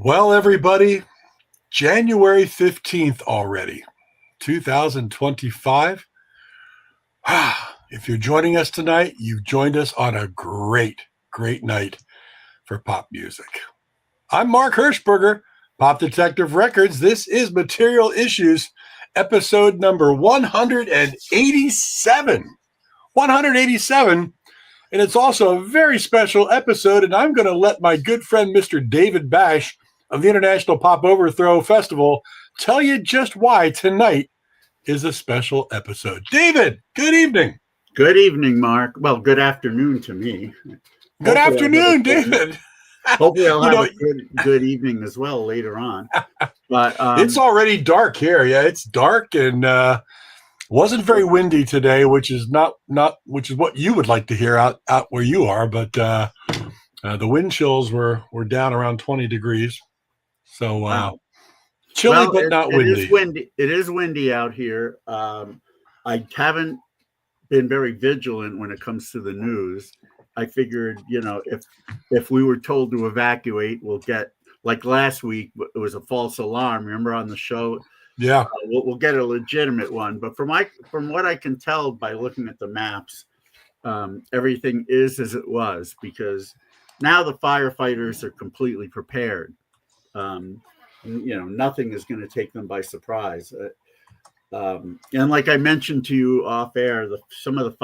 Well, everybody, January 15th already, 2025. If you're joining us tonight, you've joined us on a great night for pop music. I'm Mark Hershberger, Pop Detective Records. This is Material Issues, episode number 187. 187. And it's also a very special episode, and I'm going to let my good friend, Mr. David Bash of the International Pop Overthrow Festival, tell you just why tonight is a special episode. David, good evening. Good evening, Mark. Well, good afternoon to me. Good afternoon, David. Hopefully I'll have a good evening as well later on. But it's already dark here. Yeah, it's dark and wasn't very windy today, which is what you would like to hear out where you are. But the wind chills were down around 20 degrees. So wow. Chilly, but not windy. It is windy out here. I haven't been very vigilant when it comes to the news. I figured, if we were told to evacuate, we'll get, like last week, it was a false alarm. Remember on the show? Yeah. We'll get a legitimate one. But from what I can tell by looking at the maps, everything is as it was, because now the firefighters are completely prepared. Nothing is going to take them by surprise. And like I mentioned to you off air, some of the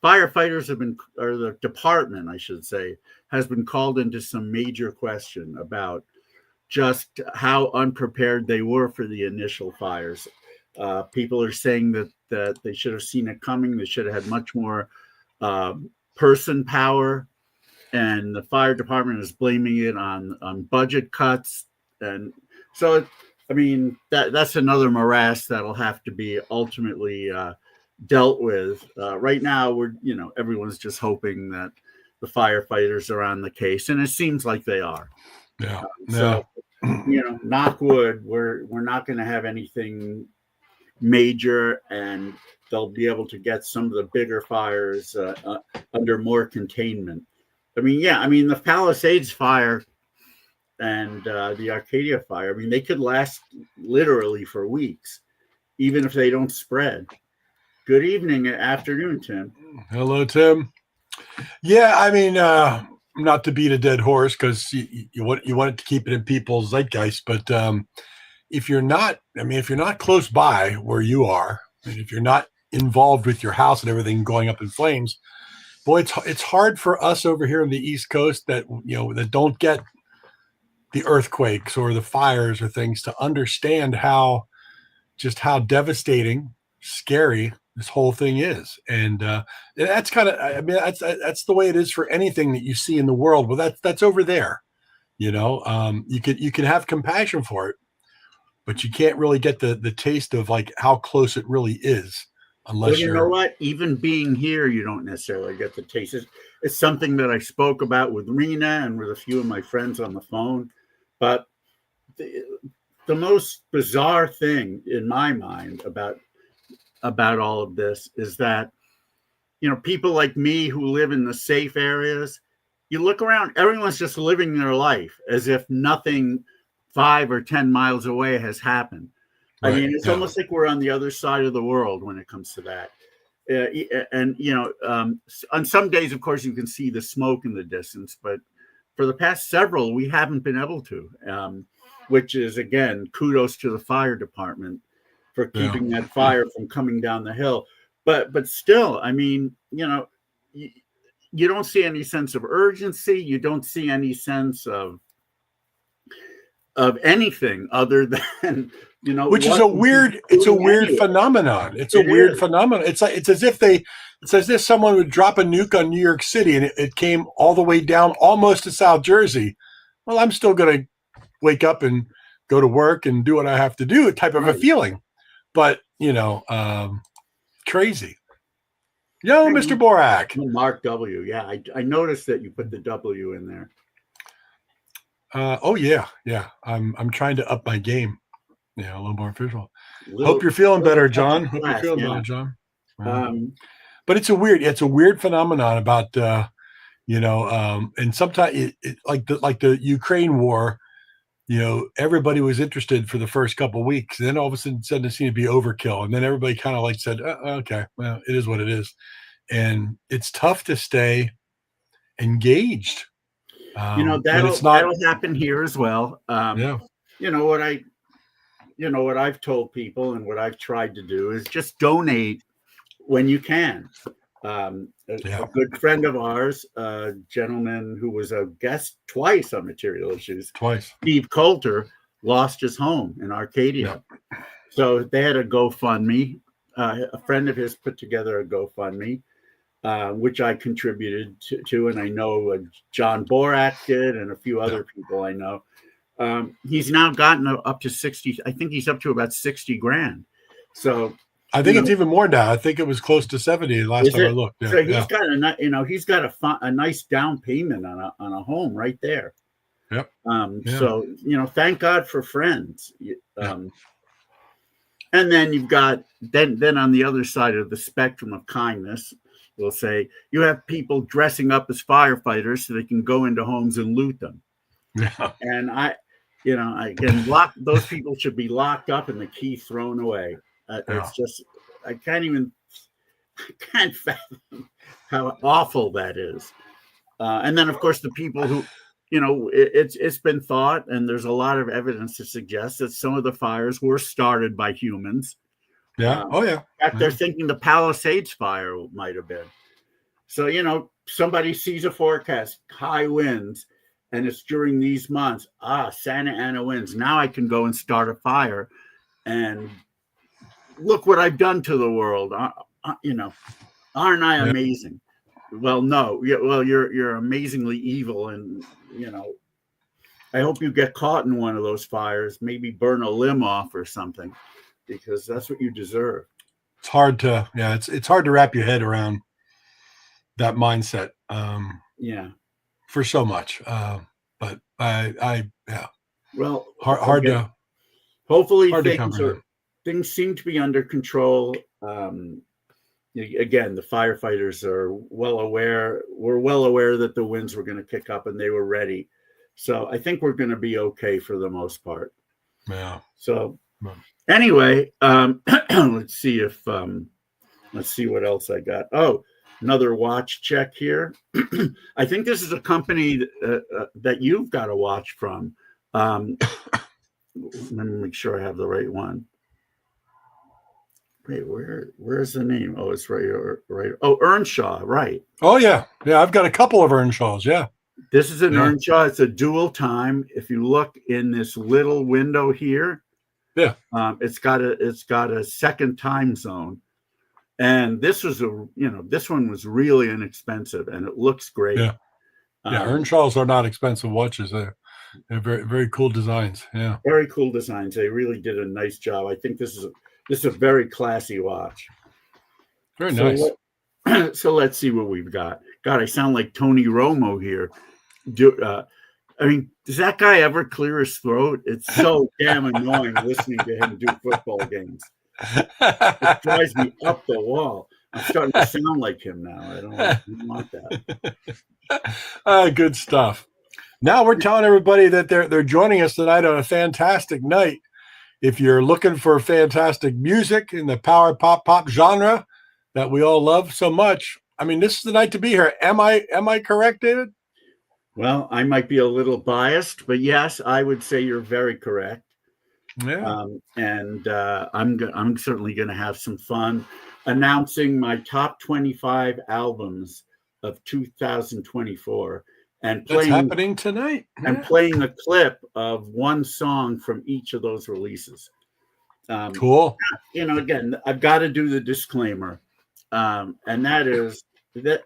firefighters or the department, I should say, has been called into some major question about just how unprepared they were for the initial fires. People are saying that they should have seen it coming. They should have had much more person power, and the fire department is blaming it on budget cuts. And so, that's another morass that'll have to be ultimately dealt with. Right now, everyone's just hoping that the firefighters are on the case, and it seems like they are. Yeah. So, knock wood, we're not going to have anything major, and they'll be able to get some of the bigger fires under more containment. The Palisades fire and the Arcadia fire, they could last literally for weeks, even if they don't spread. Good evening, afternoon, Tim. Hello, Tim. Yeah, not to beat a dead horse, because you want it to keep it in people's zeitgeist, but if you're not close by where you are, and if you're not involved with your house and everything going up in flames, boy, it's hard for us over here on the East Coast that don't get the earthquakes or the fires or things to understand how devastating, scary this whole thing is. And that's kind of, that's the way it is for anything that you see in the world. Well, that's over there, you can have compassion for it, but you can't really get the taste of like how close it really is unless you know what, even being here, you don't necessarily get the taste. It's something that I spoke about with Rena and with a few of my friends on the phone. But the most bizarre thing in my mind about all of this is that, people like me who live in the safe areas, you look around, everyone's just living their life as if nothing 5 or 10 miles away has happened. Right. It's almost like we're on the other side of the world when it comes to that. On some days, of course, you can see the smoke in the distance, but for the past several, we haven't been able to, which is, again, kudos to the fire department for keeping that fire from coming down the hill. But still, you don't see any sense of urgency. You don't see any sense of anything other than, which is a weird phenomenon. It's a weird phenomenon. It's as if someone would drop a nuke on New York City and it came all the way down almost to South Jersey. Well, I'm still going to wake up and go to work and do what I have to do, type of a feeling. But, crazy. Mr. Borak. Mark W. Yeah, I noticed that you put the W in there. Yeah. I'm trying to up my game. Yeah, a little more official. Hope you're feeling better, John. Hope you're feeling better, John. But it's a weird phenomenon about and sometimes like the Ukraine war, everybody was interested for the first couple of weeks. Then all of a sudden it seemed to be overkill. And then everybody kind of like said, okay, well, it is what it is. And it's tough to stay engaged. That'll happen here as well. Yeah. What I've told people and what I've tried to do is just donate when you can. A good friend of ours, a gentleman who was a guest twice on Material Issues, Steve Coulter, lost his home in Arcadia. Yeah. So they had a GoFundMe. A friend of his put together a GoFundMe, which I contributed to, and I know John Borak did, and a few other people I know. He's now gotten up to 60. I think he's up to about 60 grand. So I think it's even more now. I think it was close to 70 last time I looked. Yeah, so he's got a nice down payment on a home right there. Yep. So thank God for friends. And then you've got then on the other side of the spectrum of kindness, we'll say you have people dressing up as firefighters so they can go into homes and loot them. Yeah. And those people should be locked up and the key thrown away. It's just, I can't fathom how awful that is. And then, of course, the people who, it's been thought, and there's a lot of evidence to suggest that some of the fires were started by humans. Yeah. In fact, they're thinking the Palisades fire might have been. So, somebody sees a forecast, high winds, and it's during these months. Santa Ana winds. Now I can go and start a fire, and look what I've done to the world. Aren't I amazing? Well, no. Well, you're amazingly evil, and I hope you get caught in one of those fires. Maybe burn a limb off or something, because that's what you deserve. It's hard to it's hard to wrap your head around that mindset. For so much. But I Well, hard to. Hopefully things seem to be under control. Again, the firefighters were well aware that the winds were going to kick up, and they were ready. So I think we're going to be okay for the most part. Yeah. So anyway, let's see what else I got. Oh, another watch check here. I think this is a company that you've got a watch from. Let me make sure I have the right one. Wait, where's the name? Oh, it's right. Oh, Earnshaw, right. Oh, yeah. Yeah, I've got a couple of Earnshaws, yeah. This is an Earnshaw. It's a dual time. If you look in this little window here, it's got a second time zone. And this was this one was really inexpensive, and it looks great. Yeah. Earnshaws are not expensive watches. They're very, very cool designs. Yeah. Very cool designs. They really did a nice job. I think this is a very classy watch. Very nice. So let's see what we've got. God, I sound like Tony Romo here. Does that guy ever clear his throat? It's so damn annoying listening to him do football games. It drives me up the wall. I'm starting to sound like him now. I don't want that. Good stuff. Now we're telling everybody that they're joining us tonight on a fantastic night. If you're looking for fantastic music in the power pop genre that we all love so much, this is the night to be here. Am I correct, David? Well, I might be a little biased, but yes, I would say you're very correct. Yeah. I'm certainly going to have some fun announcing my top 25 albums of 2024 and playing. That's happening tonight. And playing a clip of one song from each of those releases. Cool. Again, I've got to do the disclaimer, and that is that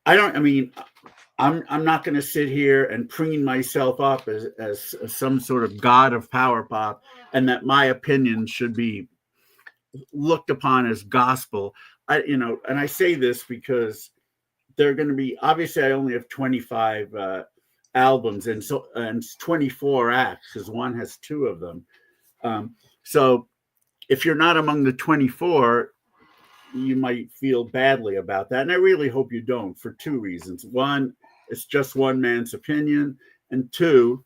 I'm not going to sit here and preen myself up as some sort of god of power pop, and that my opinion should be looked upon as gospel. And I say this because they're going to be, obviously I only have 25 albums and 24 acts because one has 2 of them. So if you're not among the 24, you might feel badly about that. And I really hope you don't, for 2 reasons. One, it's just one man's opinion. And 2,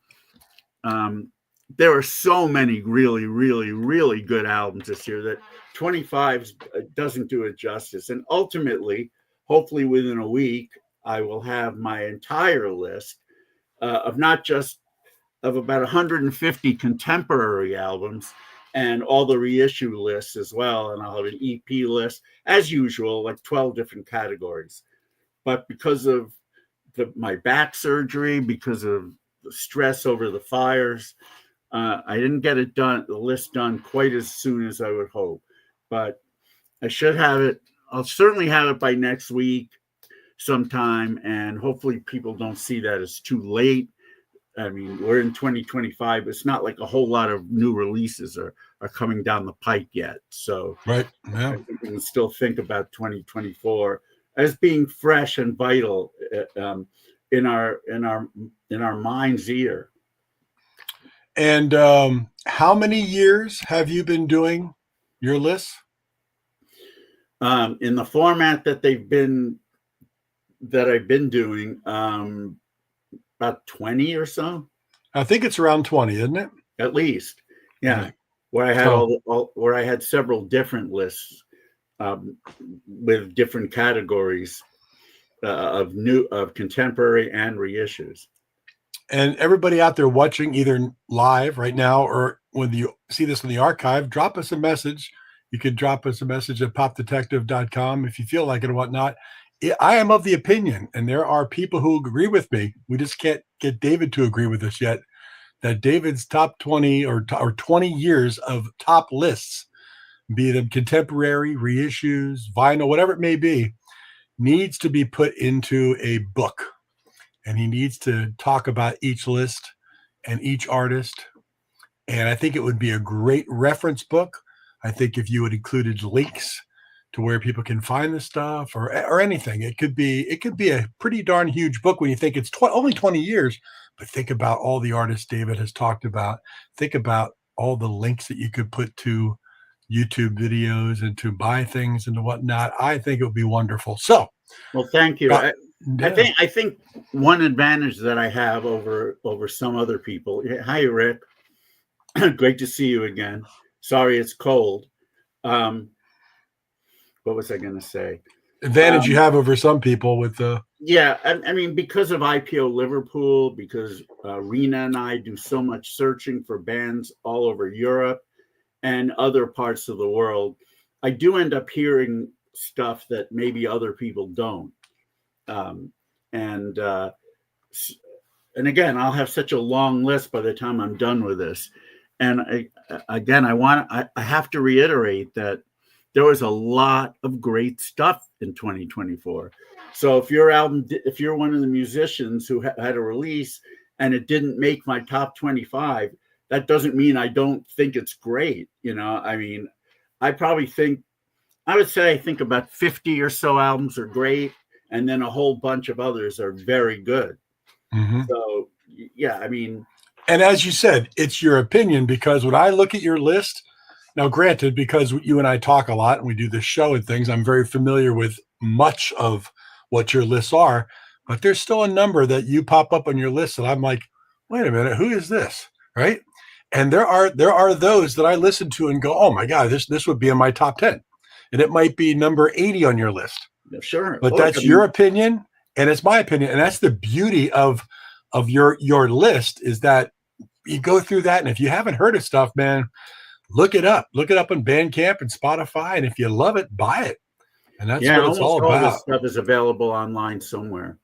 there are so many really, really, really good albums this year that 25 doesn't do it justice. And ultimately, hopefully within a week, I will have my entire list of not just of about 150 contemporary albums and all the reissue lists as well. And I'll have an EP list, as usual, like 12 different categories. But because of my back surgery, because of the stress over the fires, I didn't get it done, the list done quite as soon as I would hope. But I should have it. I'll certainly have it by next week sometime. And hopefully people don't see that as too late. I mean, we're in 2025. It's not like a whole lot of new releases are coming down the pike yet. So right, yeah. I think we can still think about 2024 as being fresh and vital in our mind's ear. And how many years have you been doing your lists? In the format that I've been doing, about 20 or so. I think it's around 20, isn't it? At least, yeah. Where I had where I had several different lists with different categories of contemporary and reissues. And everybody out there watching either live right now or when you see this in the archive, drop us a message. You could drop us a message at popdetective.com if you feel like it or whatnot. I am of the opinion, and there are people who agree with me. We just can't get David to agree with us yet, that David's top 20 or 20 years of top lists, be them contemporary, reissues, vinyl, whatever it may be, needs to be put into a book. And he needs to talk about each list and each artist. And I think it would be a great reference book. I think if you had included links to where people can find the stuff or anything, it could be a pretty darn huge book when you think it's only 20 years, but think about all the artists David has talked about. Think about all the links that you could put to YouTube videos and to buy things and whatnot. I think it would be wonderful. So, well, thank you. I think one advantage that I have over some other people. Hi, Rick. Great to see you again. Sorry, it's cold. What was I going to say? Advantage you have over some people with the... Yeah, I mean, because of IPO Liverpool, because Rena and I do so much searching for bands all over Europe and other parts of the world, I do end up hearing stuff that maybe other people don't. And again, I'll have such a long list by the time I'm done with this. And I have to reiterate that there was a lot of great stuff in 2024. So if you're one of the musicians who had a release and it didn't make my top 25, that doesn't mean I don't think it's great. You know, I mean, I would say I think about 50 or so albums are great, and then a whole bunch of others are very good. Mm-hmm. So, yeah, I mean. And as you said, it's your opinion, because when I look at your list, now granted, because you and I talk a lot and we do this show and things, I'm very familiar with much of what your lists are, but there's still a number that you pop up on your list that I'm like, wait a minute, who is this? Right. And there are those that I listen to and go, oh my God, this would be in my top 10. And it might be number 80 on your list. Sure. But that's your opinion and it's my opinion. And that's the beauty of your list, is that you go through that. And if you haven't heard of stuff, man, look it up on Bandcamp and Spotify. And if you love it, buy it. And that's what it's all about. This stuff is available online somewhere.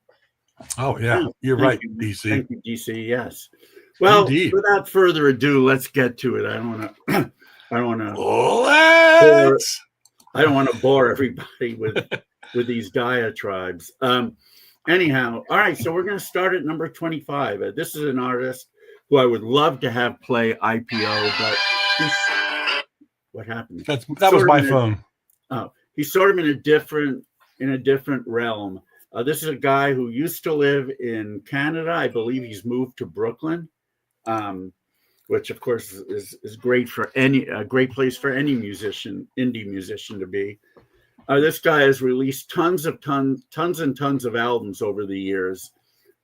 Oh yeah. You're right, DC. Thank you, DC. Yes. Well, indeed. Without further ado, let's get to it. I don't want to bore everybody with these diatribes. Anyhow, all right. So we're going to start at number 25. This is an artist who I would love to have play IPO, but what happened? That was my phone. Oh, he's sort of in a different realm. This is a guy who used to live in Canada. I believe he's moved to Brooklyn, which of course is great for a great place for any indie musician to be. This guy has released tons and tons of albums over the years,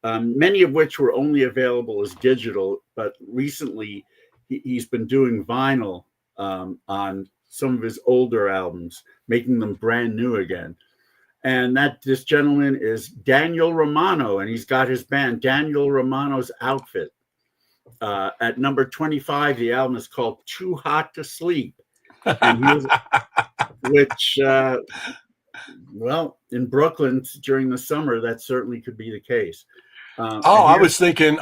many of which were only available as digital but recently he's been doing vinyl on some of his older albums, making them brand new again. And this gentleman is Daniel Romano, and he's got his band Daniel Romano's Outfit. At number 25, the album is called Too Hot to Sleep, which, well, in Brooklyn during the summer, that certainly could be the case. I was thinking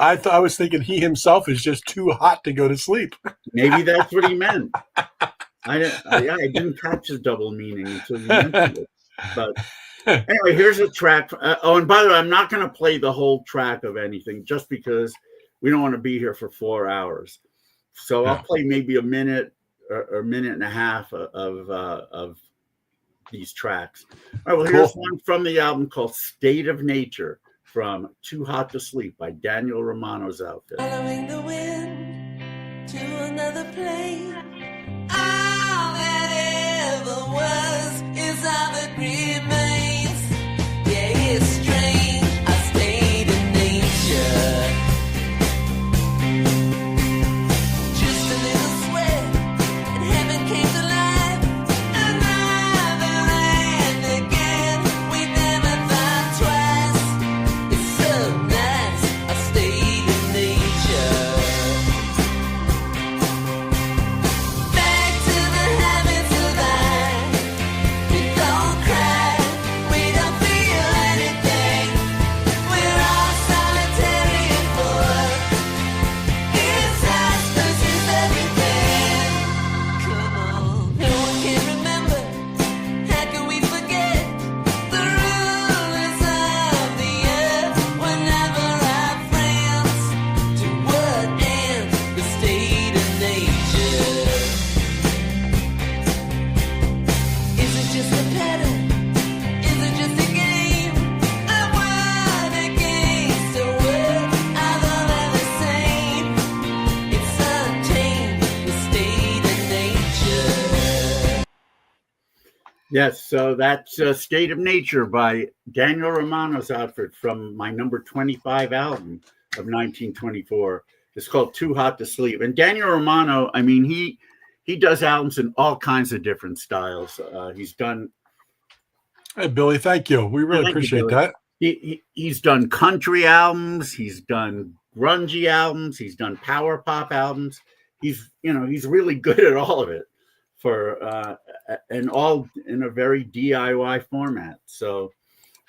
he himself is just too hot to go to sleep. Maybe that's what he meant. I didn't catch the double meaning until you mentioned it. But anyway, here's a track. And by the way, I'm not going to play the whole track of anything just because we don't want to be here for 4 hours. So I'll play maybe a minute or a minute and a half of these tracks. All right, well, here's one from the album called State of Nature from Too Hot to Sleep by Daniel Romano's Outfit. Following the wind to another place. All that ever was is all that remains. Yeah, it's strange, a state of nature. Just a little sweat, and heaven came to life. Another and again, we never thought twice. It's so nice, a state of nature. Back to the habits of life. We don't cry, we don't feel anything. We're all solitary and bored. It's us versus everything. Come on, no one can remember. How can we forget? The rulers of the earth were never our friends. To what end? The state of nature. Is it just a pattern? Is it just a game? A word against a word, although they're the same. It's untamed, the state of nature. Yes, so that's State of Nature by Daniel Romano's Outfit from my number 25 album of 1924. It's called Too Hot to Sleep. And Daniel Romano, I mean, he does albums in all kinds of different styles. He's done... Hey, Billy, thank you. We really Thank you, appreciate Billy. that. He's done country albums. He's done grungy albums. He's done power pop albums. He's really good at all of it and all in a very DIY format. So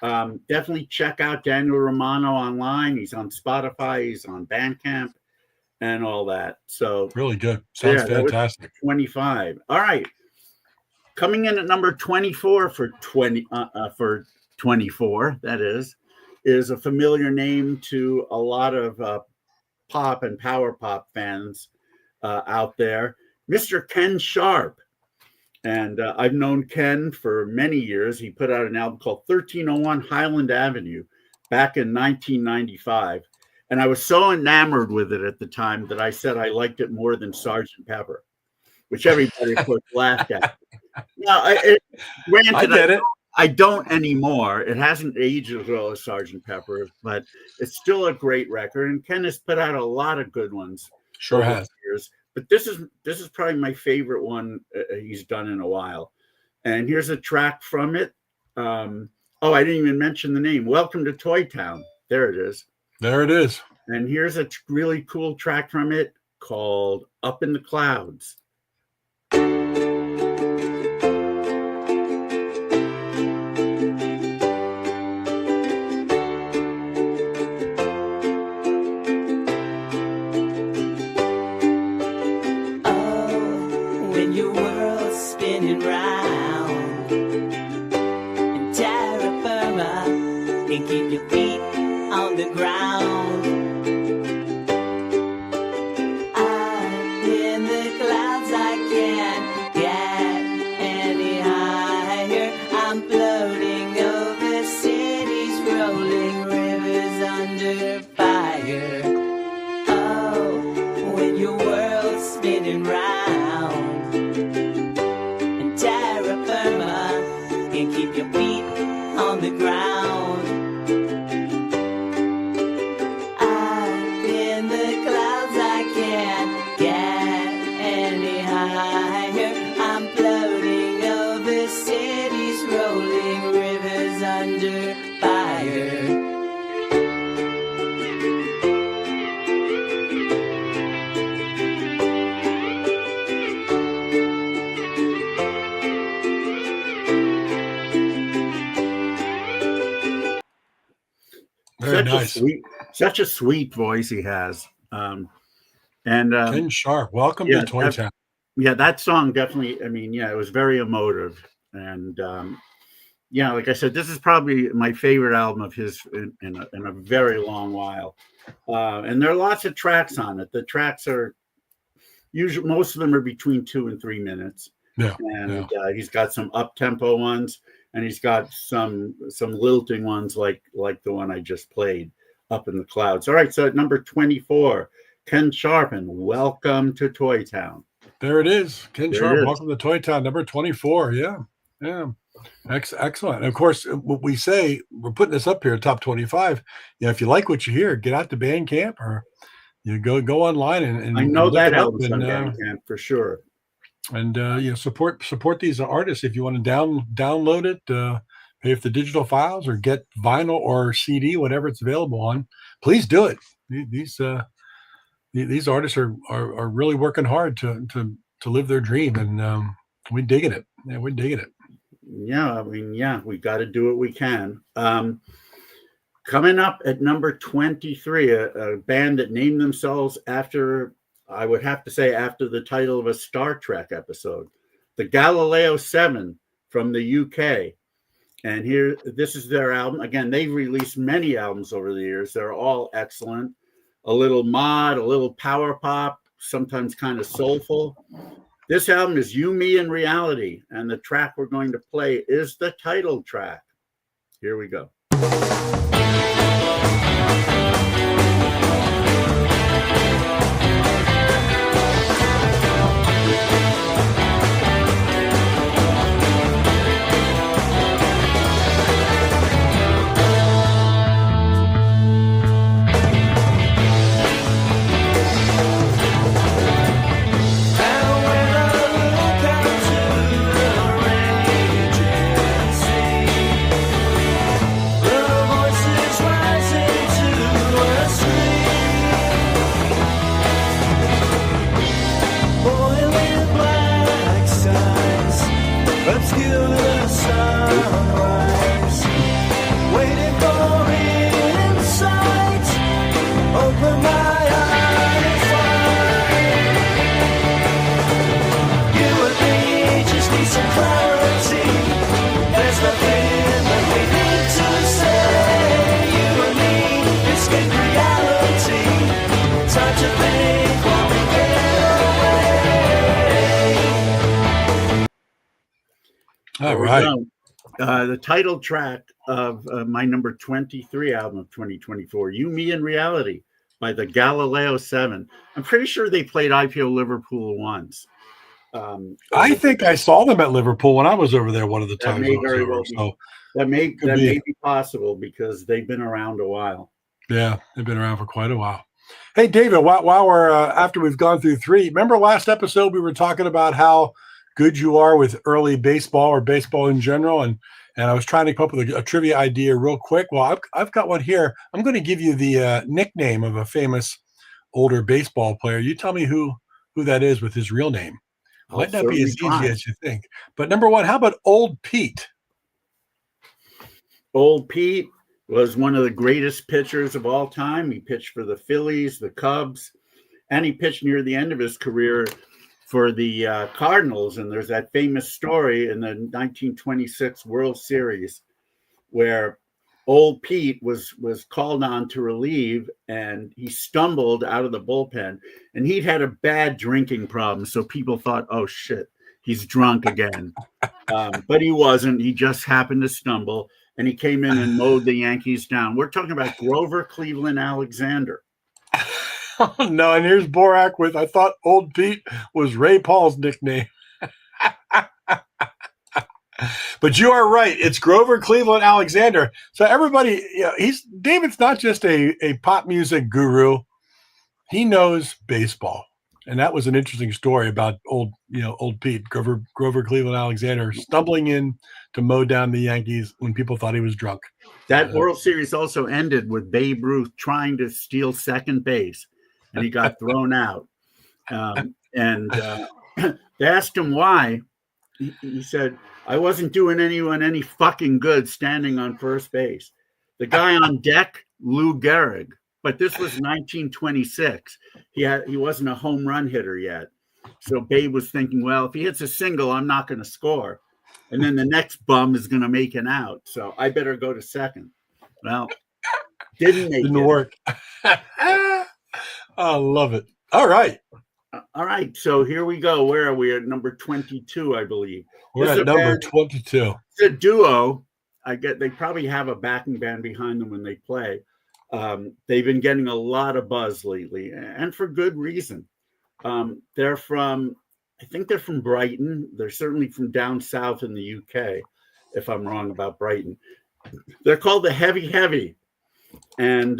definitely check out Daniel Romano online. He's on Spotify. He's on Bandcamp and all that. So Really good. Sounds that was fantastic. 25. All right. Coming in at number 24 for 24, that is a familiar name to a lot of pop and power pop fans out there, Mr. Ken Sharp. And I've known Ken for many years. He put out an album called 1301 Highland Avenue back in 1995. And I was so enamored with it at the time that I said I liked it more than Sgt. Pepper, which everybody, of course, laughed at. Now, granted, I get it. I don't anymore. It hasn't aged as well as Sgt. Pepper, but it's still a great record. And Ken has put out a lot of good ones. Sure over has. the years. But this is probably my favorite one he's done in a while. And here's a track from it. I didn't even mention the name. Welcome to Toy Town. There it is. There it is. And here's a really cool track from it called Up in the Clouds. When your world's spinning round and terra firma and keep your feet on the ground. Up in the clouds. nice. Such a sweet voice he has. Ken Sharp, welcome to Toy Town. Yeah, that song definitely. I mean, yeah, it was very emotive, and yeah, like I said, this is probably my favorite album of his in a very long while. And there are lots of tracks on it. The tracks are usually, most of them are between 2 and 3 minutes. Yeah, and he's got some up tempo ones, and he's got some lilting ones like the one I just played, Up in the Clouds. All right, so at number 24, Ken Sharp, and Welcome to Toy Town. There it is. Ken Sharp, welcome to Toy Town, number 24. Yeah. Excellent. And of course, what we say, we're putting this up here, top 25. If you like what you hear, get out to Bandcamp, or go online and I know that helps on Bandcamp for sure. And support these artists. If you want to download it, pay for the digital files, or get vinyl or CD, whatever it's available on, please do it. These artists are really working hard to live their dream, and we're digging it. Yeah, we're digging it. Yeah, I mean, yeah, we got to do what we can. Coming up at number 23, a band that named themselves after, I would have to say, after the title of a Star Trek episode, the Galileo 7 from the UK. And here, this is their album. Again, they've released many albums over the years. They're all excellent. A little mod, a little power pop, sometimes kind of soulful. This album is You, Me, and Reality. And the track we're going to play is the title track. Here we go. All right. The title track of my number 23 album of 2024, You, Me, and Reality by the Galileo 7. I'm pretty sure they played IPO Liverpool once. I think I saw them at Liverpool when I was over there one of the times. That may be possible because they've been around a while. Yeah, they've been around for quite a while. Hey, David, while we're after we've gone through 3, remember last episode we were talking about how good you are with early baseball or baseball in general, and I was trying to come up with a trivia idea real quick. Well, I've got one here. I'm going to give you the nickname of a famous older baseball player. You tell me who that is with his real name. Might not be as easy as you think. But number 1, how about Old Pete? Old Pete was one of the greatest pitchers of all time. He pitched for the Phillies, the Cubs, and he pitched near the end of his career for the Cardinals. And there's that famous story in the 1926 World Series where Old Pete was called on to relieve, and he stumbled out of the bullpen, and he'd had a bad drinking problem. So people thought, oh shit, he's drunk again. But he wasn't. He just happened to stumble, and he came in and mowed the Yankees down. We're talking about Grover Cleveland Alexander. Oh, no, and here's Borak with, I thought Old Pete was Ray Paul's nickname. But you are right. It's Grover Cleveland Alexander. So everybody, David's not just a pop music guru. He knows baseball. And that was an interesting story about old Pete, Grover Cleveland Alexander, stumbling in to mow down the Yankees when people thought he was drunk. That World Series also ended with Babe Ruth trying to steal second base, and he got thrown out. They asked him why. He said, I wasn't doing anyone any fucking good standing on first base. The guy on deck, Lou Gehrig, but this was 1926. He wasn't a home run hitter yet. So Babe was thinking, well, if he hits a single, I'm not going to score. And then the next bum is going to make an out. So I better go to second. Well, didn't work. I love it. All right. All right. So here we go. Where are we? At number 22, I believe. We're at number 22. It's a duo. They probably have a backing band behind them when they play. They've been getting a lot of buzz lately, and for good reason. They're from, I think they're from Brighton. They're certainly from down south in the UK, if I'm wrong about Brighton. They're called the Heavy Heavy, and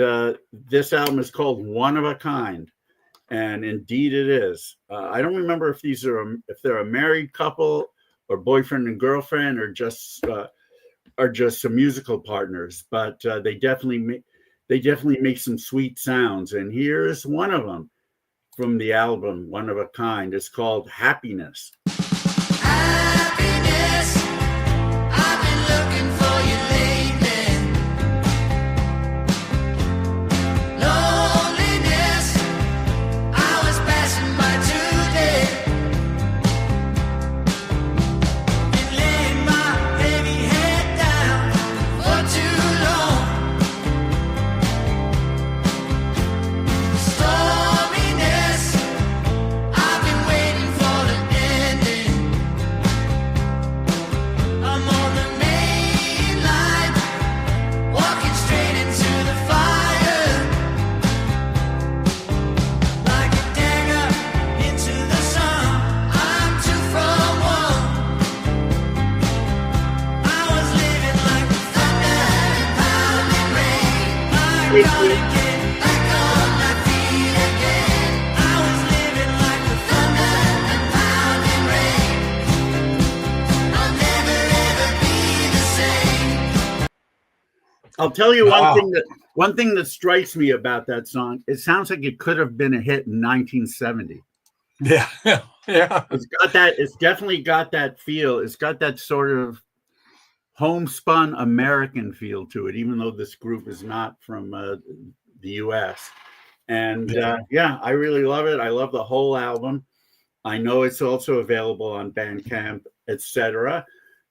this album is called One of a Kind, and indeed it is. I don't remember if they're a married couple or boyfriend and girlfriend or just some musical partners, but they definitely make some sweet sounds. And here's one of them from the album One of a Kind. It's called Happiness. Happiness, I've been looking for you lately. Loneliness, I was passing by today. Been laying my heavy head down for too long. Storminess, I've been waiting for the ending. I'm on the main line, walking straight into the fire. Like a dagger into the sun, I'm two from one. I was living like the thunder and pounding rain. I gotta get back on my feet again. I was living like the thunder and pounding rain. I'll never ever be the same. I'll tell you Wow. one thing that strikes me about that song. It sounds like it could have been a hit in 1970. Yeah. Yeah. It's definitely got that feel. It's got that sort of homespun American feel to it, even though this group is not from the US. And yeah, I really love it. I love the whole album. I know it's also available on Bandcamp, etc.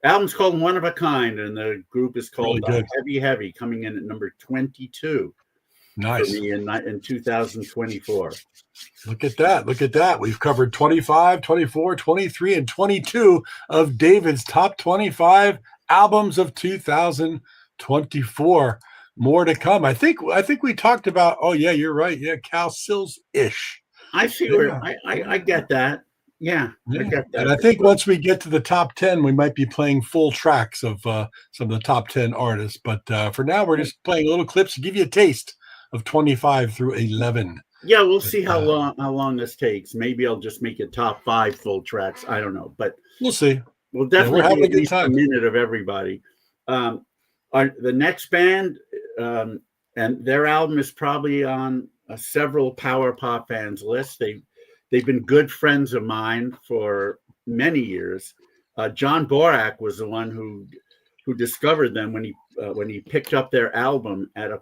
Album's called One of a Kind, and the group is called Really good. Heavy Heavy, coming in at number 22 for Nice. me in 2024. Look at that. Look at that. We've covered 25, 24, 23, and 22 of David's top 25 albums of 2024. More to come. I think we talked about, oh yeah, you're right. Yeah, Cal Sills-ish. I see where I get that. Yeah, I get that. And I think once we get to the top 10, we might be playing full tracks of some of the top 10 artists. But for now, we're just playing little clips to give you a taste of 25 through 11. Yeah, we'll see how long this takes. Maybe I'll just make it top 5 full tracks. I don't know, but We'll see. we'll we're definitely having do a at good least a time. minute of everybody. The next band, and their album is probably on several Power Pop fans' lists. They've been good friends of mine for many years. John Borak was the one who discovered them when he picked up their album at a,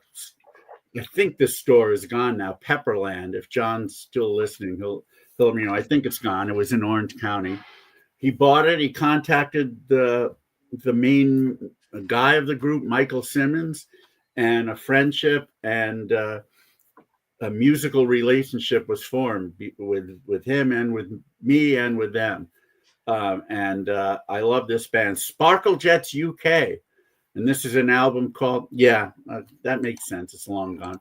I think this store is gone now, Pepperland. If John's still listening, he'll let me know. I think it's gone. It was in Orange County. He bought it. He contacted the main guy of the group, Michael Simmons, and a friendship and a musical relationship was formed with him and with me and with them. And I love this band, Sparkle Jets UK. And this is an album called, that makes sense. It's long gone.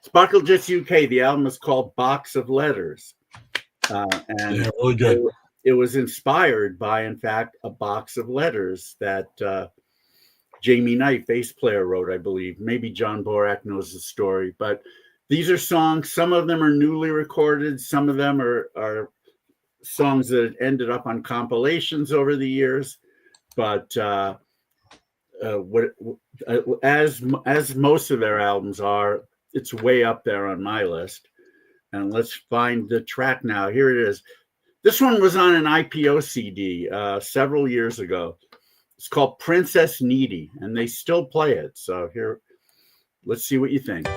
Sparkle Jets UK, the album is called Box of Letters. And Yeah, really good. it was inspired by, in fact, a box of letters that Jamie Knight, bass player, wrote, I believe. Maybe John Borak knows the story. But these are songs. Some of them are newly recorded. Some of them are songs that ended up on compilations over the years. But as most of their albums are, it's way up there on my list. And let's find the track now. Here it is. This one was on an IPO CD several years ago. It's called Princess Needy, and they still play it. So here, let's see what you think.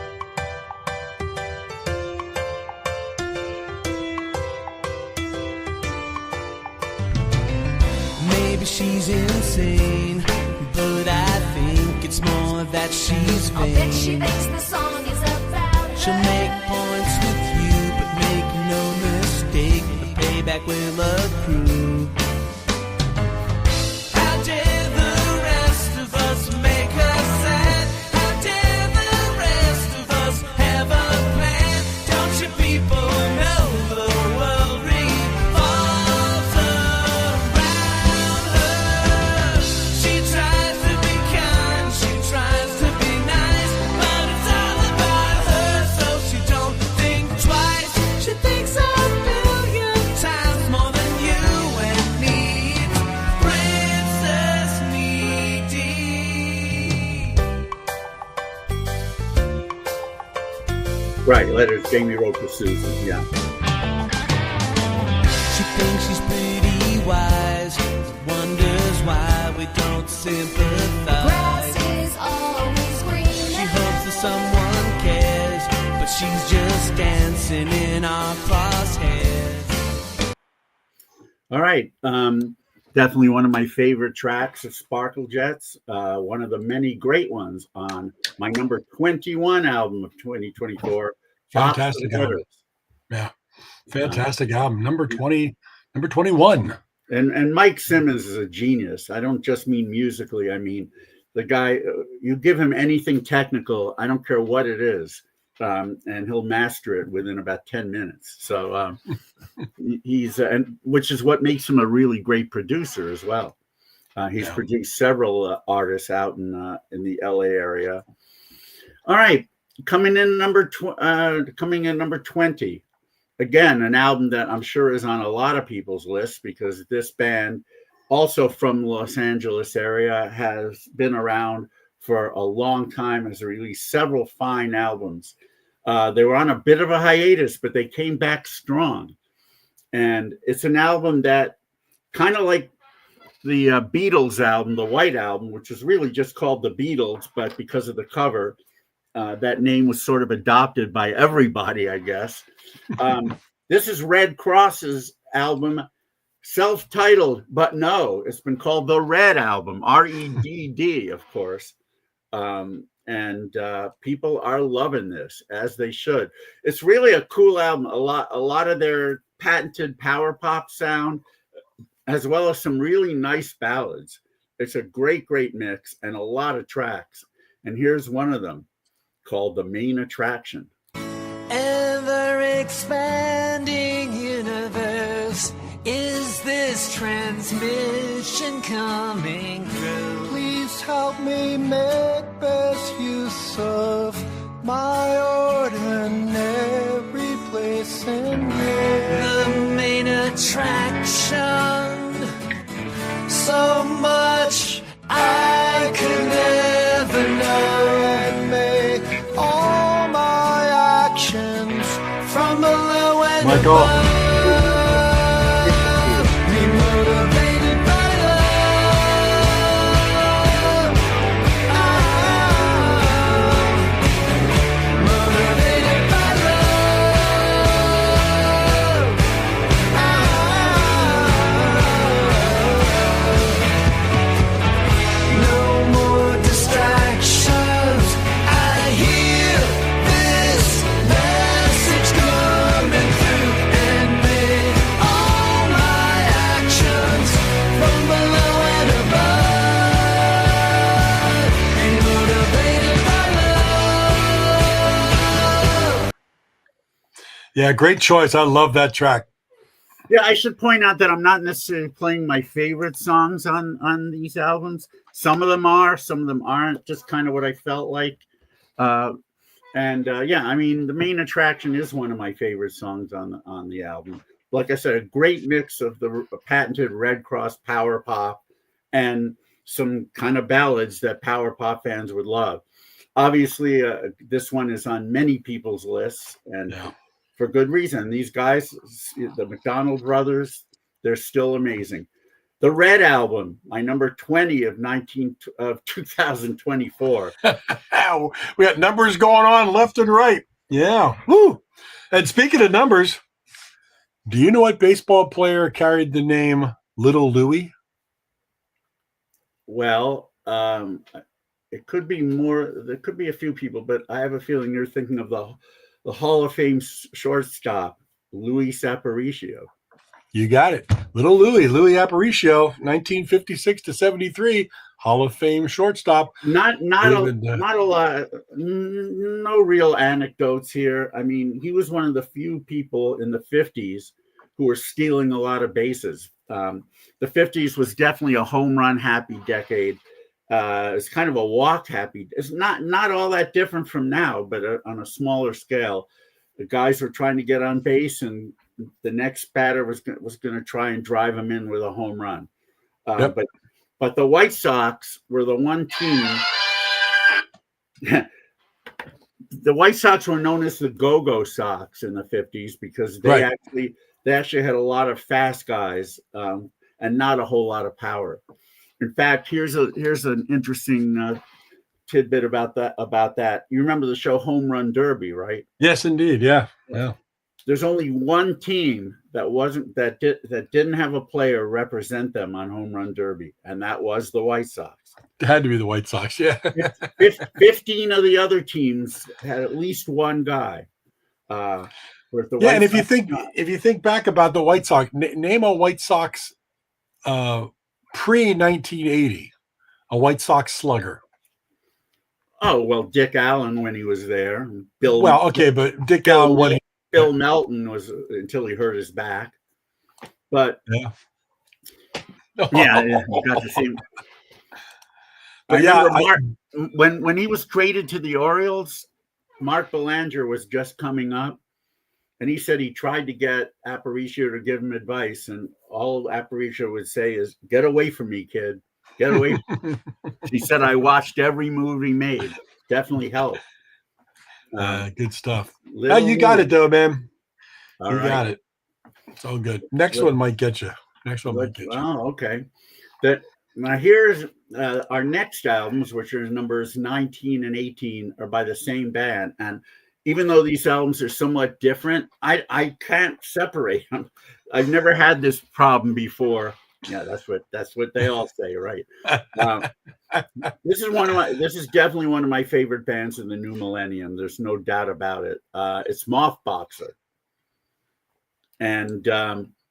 Maybe she's insane, but I think it's more that she's vain. I bet she thinks the song is about her. She'll make points with you, but make no mistake, the payback will accrue. How dare the rest of us make her sad? How dare the rest of us have a plan? Don't you people know the world revolves around her? She tries to be kind, she tries to be nice, but it's all about her, so she don't think twice. She thinks a billion times more than you and me. Princess Needy. Right, letters Jamie wrote to Susan. Yeah. She thinks she's pretty wise, wonders why we don't sympathize. Grass is always greener. She hopes that someone cares, but she's just dancing in our crosshairs. All right. Definitely one of my favorite tracks of Sparkle Jets. One of the many great ones on my number 21 album of 2024. Fantastic album. Yeah. Fantastic album. Number 20, number 21. And Mike Simmons is a genius. I don't just mean musically. I mean, the guy, you give him anything technical, I don't care what it is, and he'll master it within about 10 minutes. So he's, and which is what makes him a really great producer as well. He's produced several artists out in the LA area. All right, coming in number 20. Again, an album that I'm sure is on a lot of people's lists because this band, also from Los Angeles area, has been around for a long time, has released several fine albums. They were on a bit of a hiatus, but they came back strong. And it's an album that kind of like the Beatles album, the White Album, which is really just called the Beatles, but because of the cover, that name was sort of adopted by everybody, I guess. This is Red Kross's album, self-titled, but no, it's been called the Red Album, REDD, of course. And people are loving this, as they should. It's really a cool album. A lot of their patented power pop sound, as well as some really nice ballads. It's a great mix and a lot of tracks. And here's one of them called The Main Attraction. Ever expanding universe, is this transmission coming through? Please help me make best use of my ordinary place in here. The main attraction, so much I could never know. And make all my actions from below and Michael. above be motivated by love. Motivated by love. No more distractions. I hear this message coming through and make all my actions from below and above be motivated by love. Yeah, great choice. I love that track. Yeah, I should point out that I'm not necessarily playing my favorite songs on these albums. Some of them are, some of them aren't. Just kind of what I felt like. Yeah, I mean, The Main Attraction is one of my favorite songs on the album. Like I said, a great mix of the patented Red Kross power pop and some kind of ballads that power pop fans would love. Obviously, this one is on many people's lists, and for good reason. These guys, the McDonald brothers, they're still amazing. The Red Album, my number 20 of 2024. Ow, we got numbers going on left and right. Yeah. Woo. And speaking of numbers, do you know what baseball player carried the name Little Louie? Well, it could be more. There could be a few people, but I have a feeling you're thinking of the Hall of Fame shortstop, Louis Aparicio. You got it. Little Louis Aparicio, 1956 to 73, Hall of Fame shortstop. Not David, a lot. No real anecdotes here. I mean, he was one of the few people in the 50s who were stealing a lot of bases. The 50s was definitely a home run happy decade. It's kind of a walk happy. It's not all that different from now, but on a smaller scale. The guys were trying to get on base, and the next batter was going to try and drive him in with a home run. Yep. But the White Sox were the one team. The White Sox were known as the Go-Go Sox in the 50s because they actually had a lot of fast guys and not a whole lot of power. In fact, here's an interesting tidbit about that. You remember the show Home Run Derby, right? Yes, indeed. Yeah. There's only one team that didn't have a player represent them on Home Run Derby, and that was the White Sox. It had to be the White Sox. Yeah. 15 of the other teams had at least one guy. And if you think back about the White Sox, name a White Sox pre-1980, a White Sox slugger. Oh, well, Dick Allen when he was there. But Dick Allen when Bill Melton was until he hurt his back. But yeah, you got to see him. But when he was traded to the Orioles, Mark Belanger was just coming up, and he said he tried to get Aparicio to give him advice, and all Aparicio would say is, "Get away from me, kid. Get away." He said, "I watched every move he made. Definitely helped." Good stuff. You got it though, man. You got it. It's all good. Next one might get you. Oh, okay. Now here's our next albums, which are numbers 19 and 18, are by the same band. And even though these albums are somewhat different, I can't separate them. I've never had this problem before. Yeah, that's what they all say, right? This is definitely one of my favorite bands in the new millennium. There's no doubt about it. It's Mothboxer, and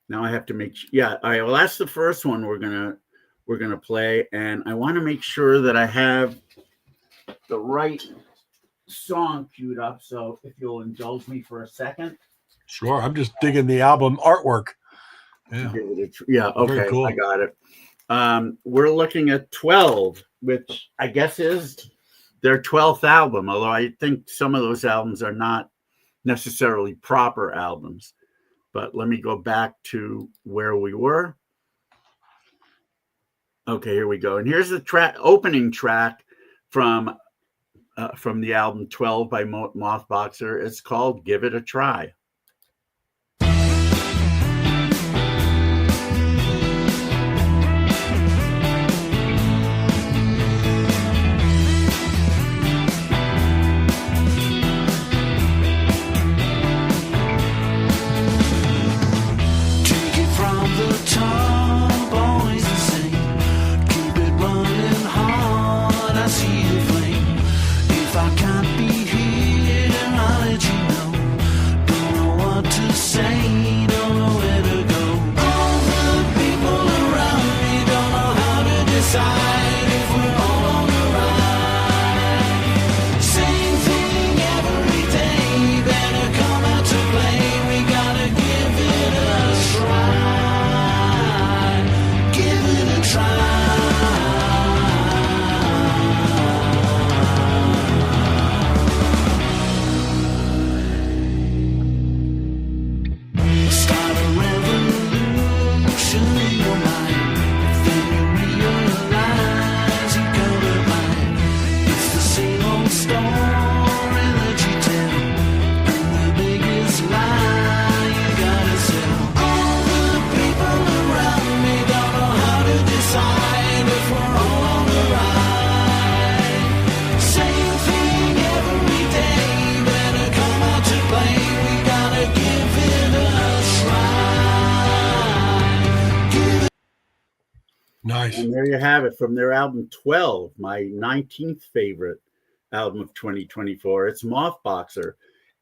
now I have to make. Yeah, all right. Well, that's the first one we're gonna play, and I want to make sure that I have the right song queued up. So if you'll indulge me for a second. Sure. I'm just digging the album artwork. Yeah. Okay. Very cool. I got it. We're looking at 12, which I guess is their 12th album, although I think some of those albums are not necessarily proper albums. But let me go back to where we were. Okay, here we go. And here's the opening track from the album 12 by Mothboxer. It's called "Give It a Try." If I can't be here, then I'll let you know. Don't Nice. And there you have it from their album 12, my 19th favorite album of 2024. It's Mothboxer.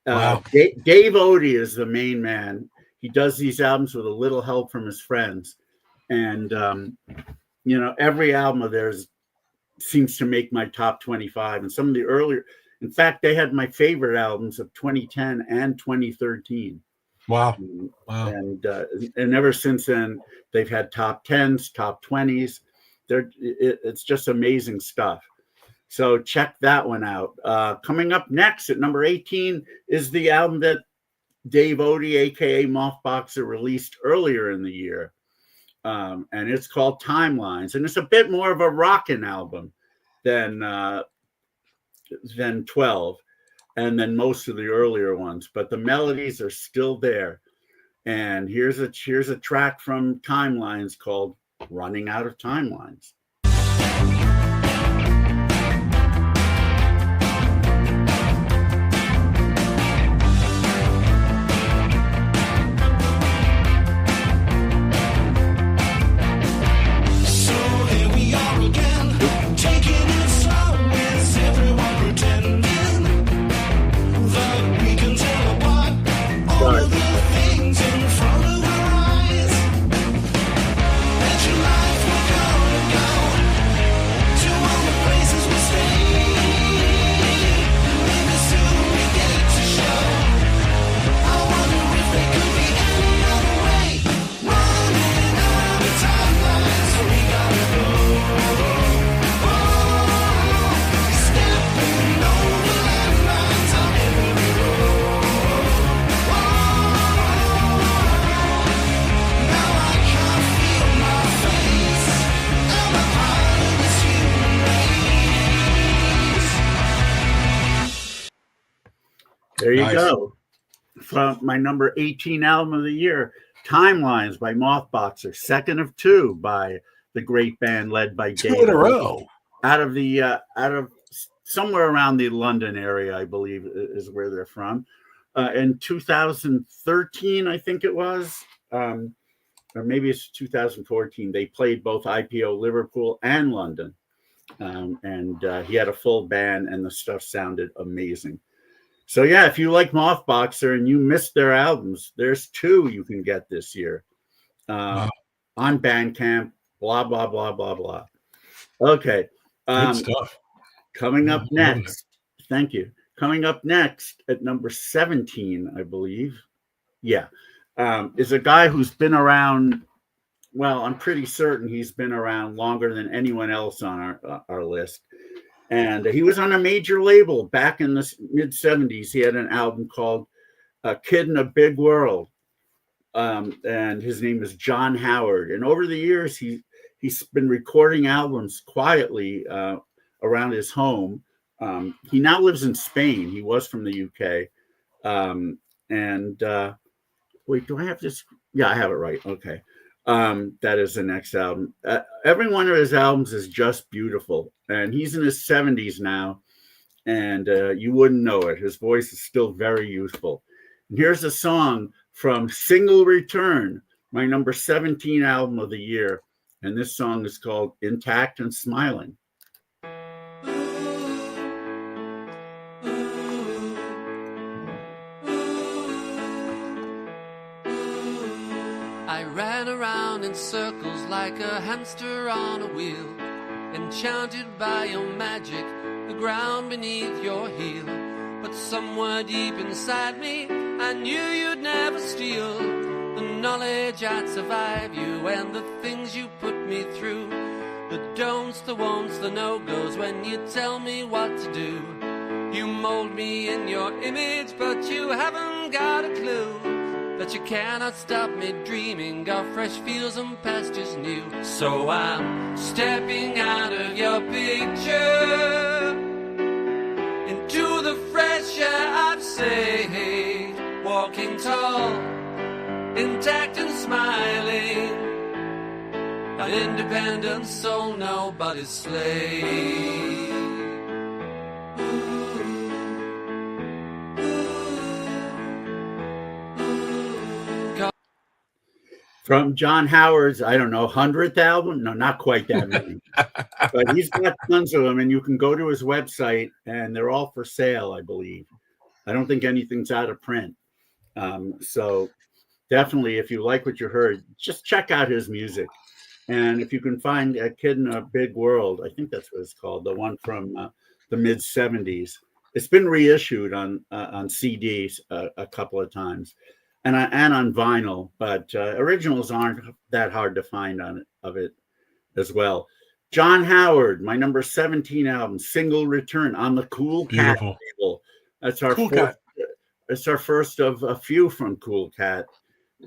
Wow. Dave Odie is the main man. He does these albums with a little help from his friends. And, every album of theirs seems to make my top 25. And some of the earlier, in fact, they had my favorite albums of 2010 and 2013. Wow. Wow. And ever since then, they've had top 10s, top 20s. It's just amazing stuff. So check that one out. Coming up next at number 18 is the album that Dave Odie, aka Mothboxer, released earlier in the year. And it's called Timelines. And it's a bit more of a rockin' album than 12 and then most of the earlier ones, but the melodies are still there. And here's a track from Timelines called Running Out of Timelines. There you go. From my number 18 album of the year, Timelines by Mothboxer, second of two by the great band led by Dave. 2 in a row. Out of somewhere around the London area, I believe is where they're from. In 2013, I think it was, or maybe it's 2014, they played both IPO Liverpool and London. And he had a full band and the stuff sounded amazing. So yeah, if you like Mothboxer and you missed their albums, there's 2 you can get this year on Bandcamp. Blah blah blah blah blah. Okay, good stuff. Coming up next, thank you. Coming up next at number 17, I believe, is a guy who's been around. Well, I'm pretty certain he's been around longer than anyone else on our list. And he was on a major label back in the mid-'70s. He had an album called Kid in a Big World. And his name is John Howard. And over the years, he's been recording albums quietly around his home. He now lives in Spain. He was from the UK. Wait, do I have this? Yeah, I have it right. Okay. That is the next album. Every one of his albums is just beautiful. And he's in his 70s now. And you wouldn't know it. His voice is still very youthful. And here's a song from Single Return, my number 17 album of the year. And this song is called Intact and Smiling. I ran around in circles like a hamster on a wheel, enchanted by your magic, the ground beneath your heel. But somewhere deep inside me, I knew you'd never steal the knowledge I'd survive you and the things you put me through. The don'ts, the won'ts, the no-goes when you tell me what to do. You mold me in your image, but you haven't got a clue that you cannot stop me dreaming of fresh fields and pastures new. So I'm stepping out of your picture into the fresh air I've saved, walking tall, intact and smiling, an independent soul, nobody's slave. from John Howard's, I don't know, 100th album. No, not quite that many. But he's got tons of them, and you can go to his website, and they're all for sale, I believe. I don't think anything's out of print. So definitely, if you like what you heard, just check out his music. And if you can find A Kid in a Big World, I think that's what it's called, the one from the mid 70s. It's been reissued on CDs a couple of times, and on vinyl. But originals aren't that hard to find of it as well. John Howard, my number 17 album, Single Return on the Cool Cat label. That's our Cool first, Cat. It's our first of a few from Cool Cat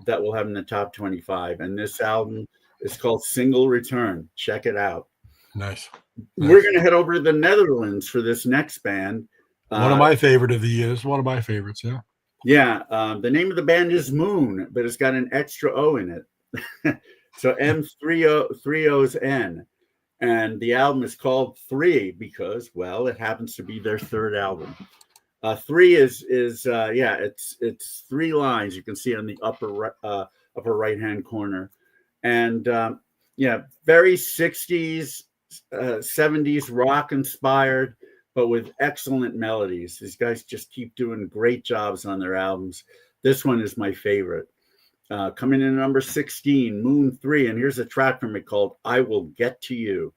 that we'll have in the top 25. And this album is called Single Return. Check it out. Nice. We're going to head over to the Netherlands for this next band. One of my favorite of the years. One of my favorites. Yeah. Yeah. The name of the band is Moon, but it's got an extra O in it. So M3 O's N. And the album is called 3 because, well, it happens to be their third album. 3 is it's 3 lines you can see on the upper right hand corner, and very 60s, 70s rock inspired, but with excellent melodies. These guys just keep doing great jobs on their albums. This one is my favorite. Coming in at number 16, Moon 3, and here's a track from it called I Will Get to You.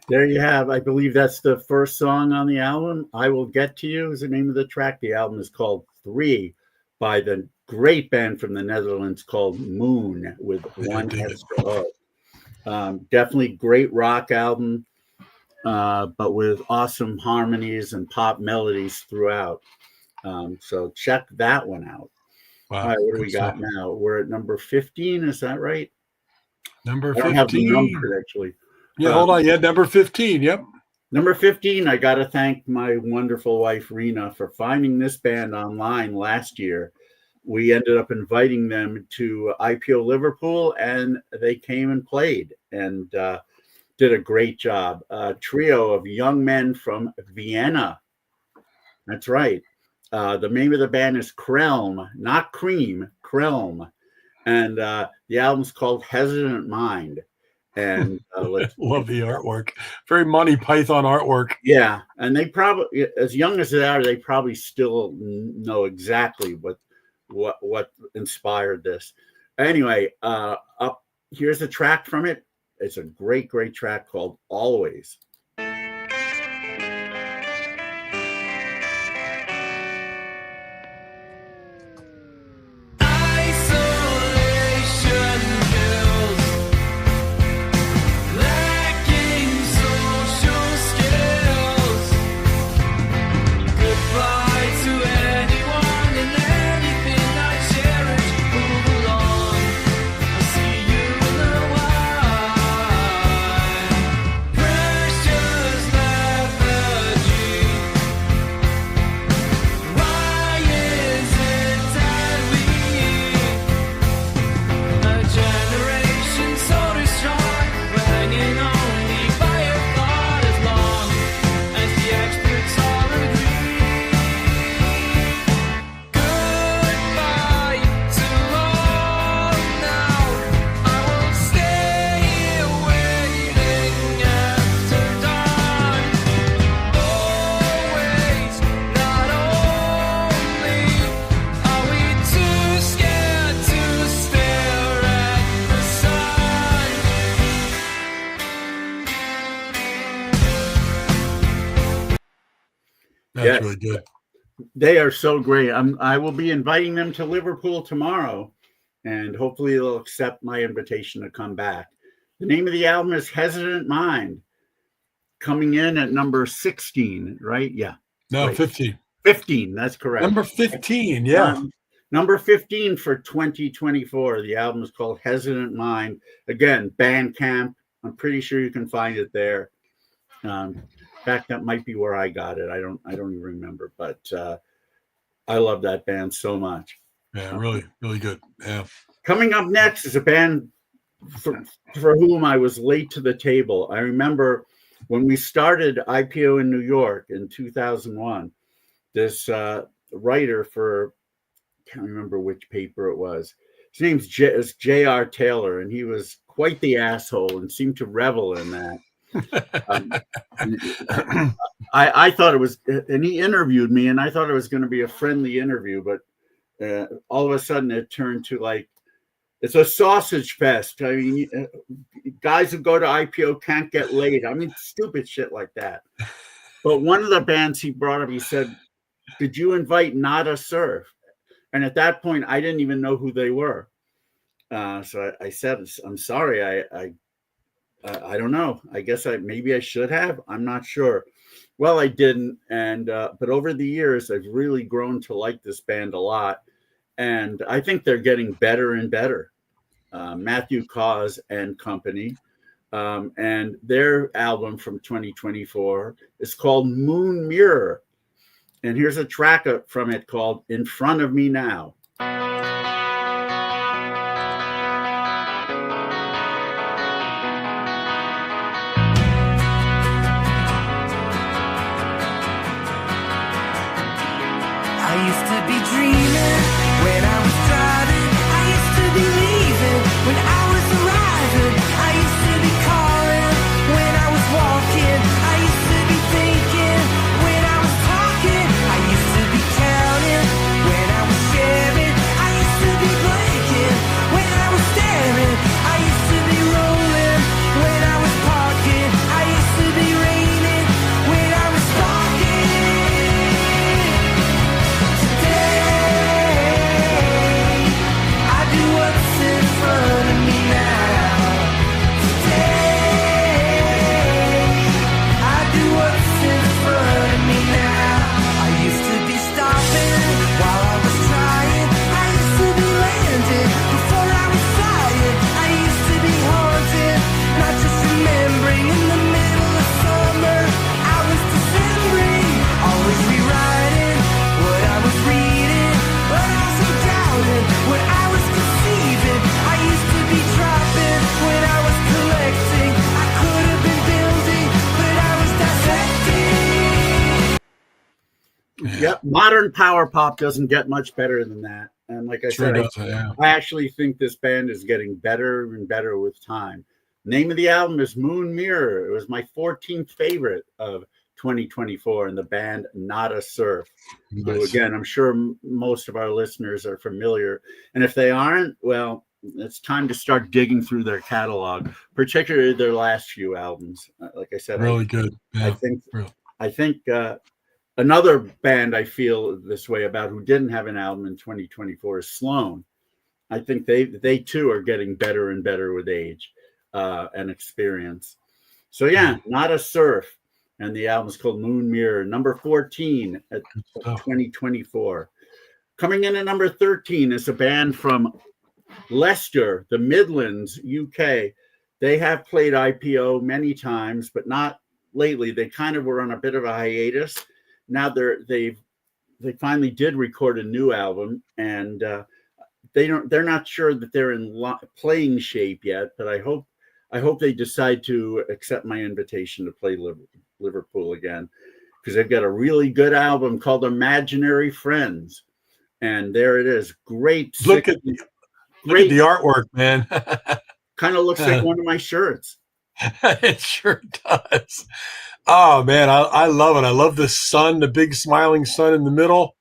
There you have, I believe that's the first song on the album. I Will Get to You is the name of the track. The album is called 3 by the great band from the Netherlands called Moon with one extra O. Definitely great rock album, but with awesome harmonies and pop melodies throughout. So check that one out. Wow, all right, what do we got now? We're at number 15, is that right? Number 15. I don't have the number, actually. Yeah, hold on. Yeah, number 15. Yep. Number 15, I got to thank my wonderful wife, Rena, for finding this band online last year. We ended up inviting them to IPO Liverpool, and they came and played and did a great job. A trio of young men from Vienna. That's right. The name of the band is Crelm, not Cream, Crelm. And the album's called Hesitant Mind. And love the artwork. Very Monty Python artwork. Yeah, and they probably, as young as they are, they probably still know exactly what inspired this. Anyway, here's a track from it. It's a great track called Always. Precious That's Yes. really good. They are so great. I will be inviting them to Liverpool tomorrow, and hopefully they'll accept my invitation to come back. The name of the album is Hesitant Mind, coming in at number 16, right? Yeah. No, Right. 15. 15, that's correct. Number 15, yeah. Number 15 for 2024. The album is called Hesitant Mind. Again, Bandcamp. I'm pretty sure you can find it there. In fact, that might be where I got it. I don't even remember, but I love that band so much. Yeah, really, really good. Yeah. Coming up next is a band for whom I was late to the table. I remember when we started IPO in New York in 2001, this writer for, I can't remember which paper it was. His name's J.R. Taylor, and he was quite the asshole and seemed to revel in that. I thought it was, and he interviewed me, and I thought it was going to be a friendly interview, but all of a sudden it turned to like, it's a sausage fest. I mean, guys who go to IPO can't get laid. I mean, stupid shit like that. But one of the bands he brought up, he said, "Did you invite Nada Surf?" And at that point, I didn't even know who they were. So I said, "I'm sorry, I don't know. I guess maybe I should have. I'm not sure." Well, I didn't. And but over the years, I've really grown to like this band a lot, and I think they're getting better and better. Matthew Cause and Company, and their album from 2024 is called Moon Mirror, and here's a track from it called "In Front of Me Now." I used to be dreaming when I was driving. I used to be leaving when I was arriving. I used to be calling when I was walking. I used to be thinking when I was talking. I used to be counting when I was sharing. I used to be blinking when I was staring. I used to be rolling when I was parking. I used to be raining when I was stalking. Yep, modern power pop doesn't get much better than that. And like I said, I actually think this band is getting better and better with time. Name of the album is Moon Mirror. It was my 14th favorite of 2024, and the band Nada Surf. Nice. So again, I'm sure most of our listeners are familiar. And if they aren't, well, it's time to start digging through their catalog, particularly their last few albums. Like I said, really good. Yeah, I think another band I feel this way about who didn't have an album in 2024 is Sloan. I think they too are getting better and better with age and experience. So yeah, Nada Surf, and the album is called Moon Mirror, number 14 at 2024. Coming in at number 13 is a band from Leicester, the Midlands, UK. They have played IPO many times, but not lately. They kind of were on a bit of a hiatus. Now they finally did record a new album, and they're not sure that they're in playing shape yet. But I hope they decide to accept my invitation to play Liverpool again, because they've got a really good album called Imaginary Friends, and there it is. Great. Look at the artwork, man. Kind of looks like one of my shirts. It sure does. Oh man, I love it. I love the sun, the big smiling sun in the middle,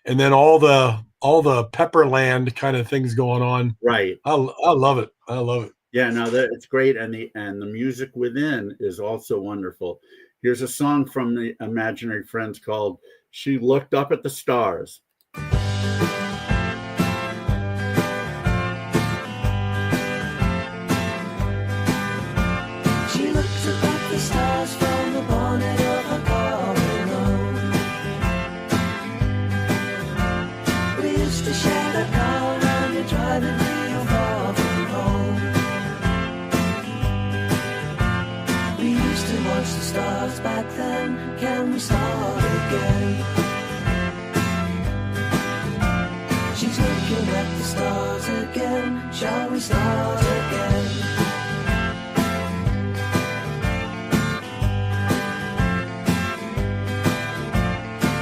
and then all the Pepperland kind of things going on. Right. I love it. I love it. Yeah, no, it's great, and the music within is also wonderful. Here's a song from the Imaginary Friends called "She Looked Up at the Stars." She looks up at the stars from the bonnet of a car alone. We used to share the car around and driving real far from home. We used to watch the stars back then. Can we start again? She's looking at the stars again. Shall we start again?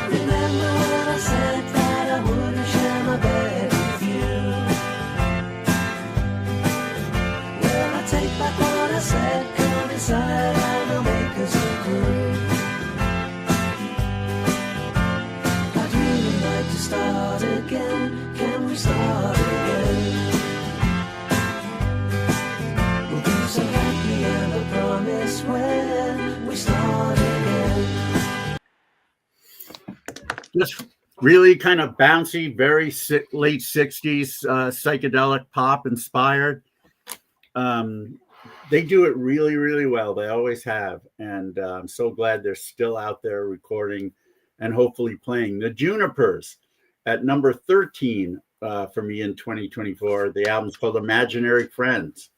Remember when I said that I wouldn't share my bed with you? Well, I take back what I said. Come inside and I'll make us a crew. I'd really like to start again. Can we start again? We'll be so happy and I promise when we start again. Just really kind of bouncy, very late 60s psychedelic pop inspired. They do it really, really well. They always have. And I'm so glad they're still out there recording and hopefully playing. The Junipers at number 13 for me in 2024. The album's called Imaginary Friends.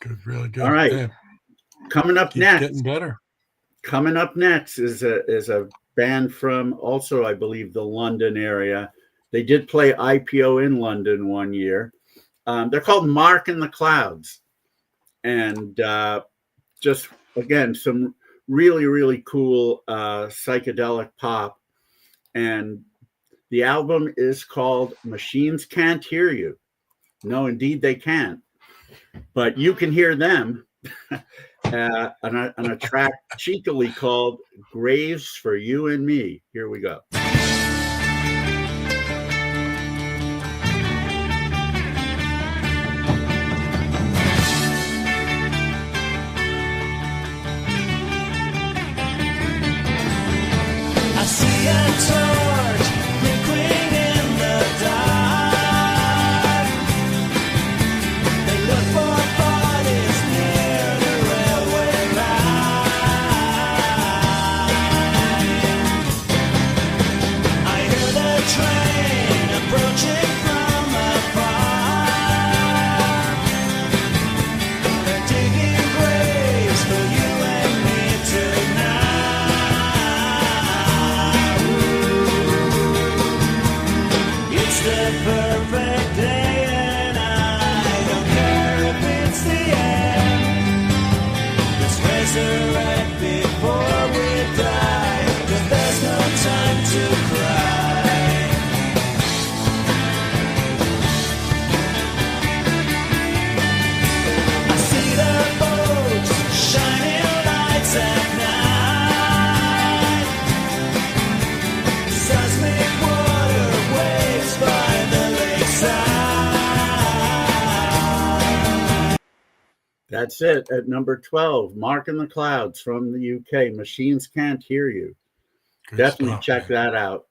Good, really good. All right. Yeah, Coming up keeps next. getting better. Coming up next is a band from also, I believe, the London area. They did play IPO in London one year. They're called Mark in the Clouds. And just, again, some really, really cool psychedelic pop. And the album is called Machines Can't Hear You. No, indeed, they can't. But you can hear them on a track cheekily called Graves for You and Me. Here we go. I see a torch flickering in the dark. They look for bodies near the railway line. I hear the train approaching from afar. They're digging graves for you and me tonight. It's the perfect day and I don't care if it's the end. Let's resurrect before we die, 'cause there's no time to cry. I see the boats shining lights at night. Seismic water waves by the lakeside. That's it at number 12. Mark in the Clouds from the UK. Machines Can't Hear You. Good Definitely stuff, check man. that out.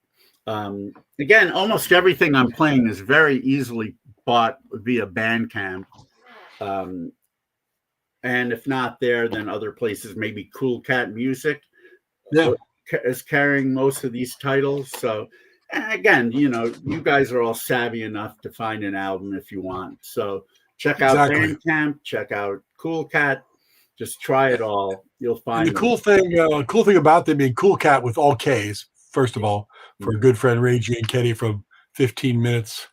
Again, almost everything I'm playing is very easily bought via Bandcamp. And if not there, then other places, maybe Cool Cat Music Yeah, is carrying most of these titles. So, and again, you know, you guys are all savvy enough to find an album if you want. So check out Exactly. Bandcamp, check out Cool Cat. Just try it all. You'll and find the them. cool thing about them being Cool Cat with all K's, first of all, for a good friend Ray G and Kenny from 15 minutes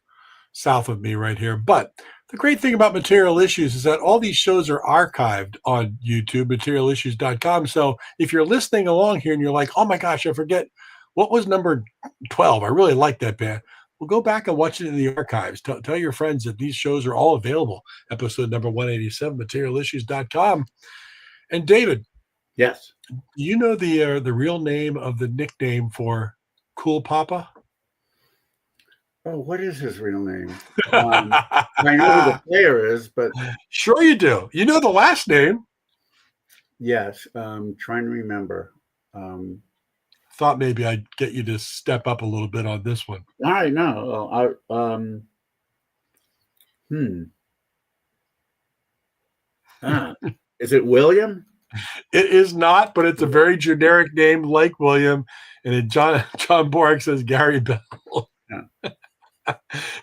south of me right here. But the great thing about Material Issues is that all these shows are archived on YouTube, materialissues.com. So if you're listening along here and you're like, oh my gosh, I forget what was number 12. I really like that band. Well, go back and watch it in the archives. Tell your friends that these shows are all available. Episode number 187, materialissues.com. And David, Yes. do you know the real name of the nickname for Cool Papa? Oh, what is his real name? I know who the player is, but Sure you do. You know the last name. yes, trying to remember. Thought maybe I'd get you to step up a little bit on this one. All right, no. Is it William? It is not, but it's a very generic name like William. And John Borek says Gary Bell. Yeah.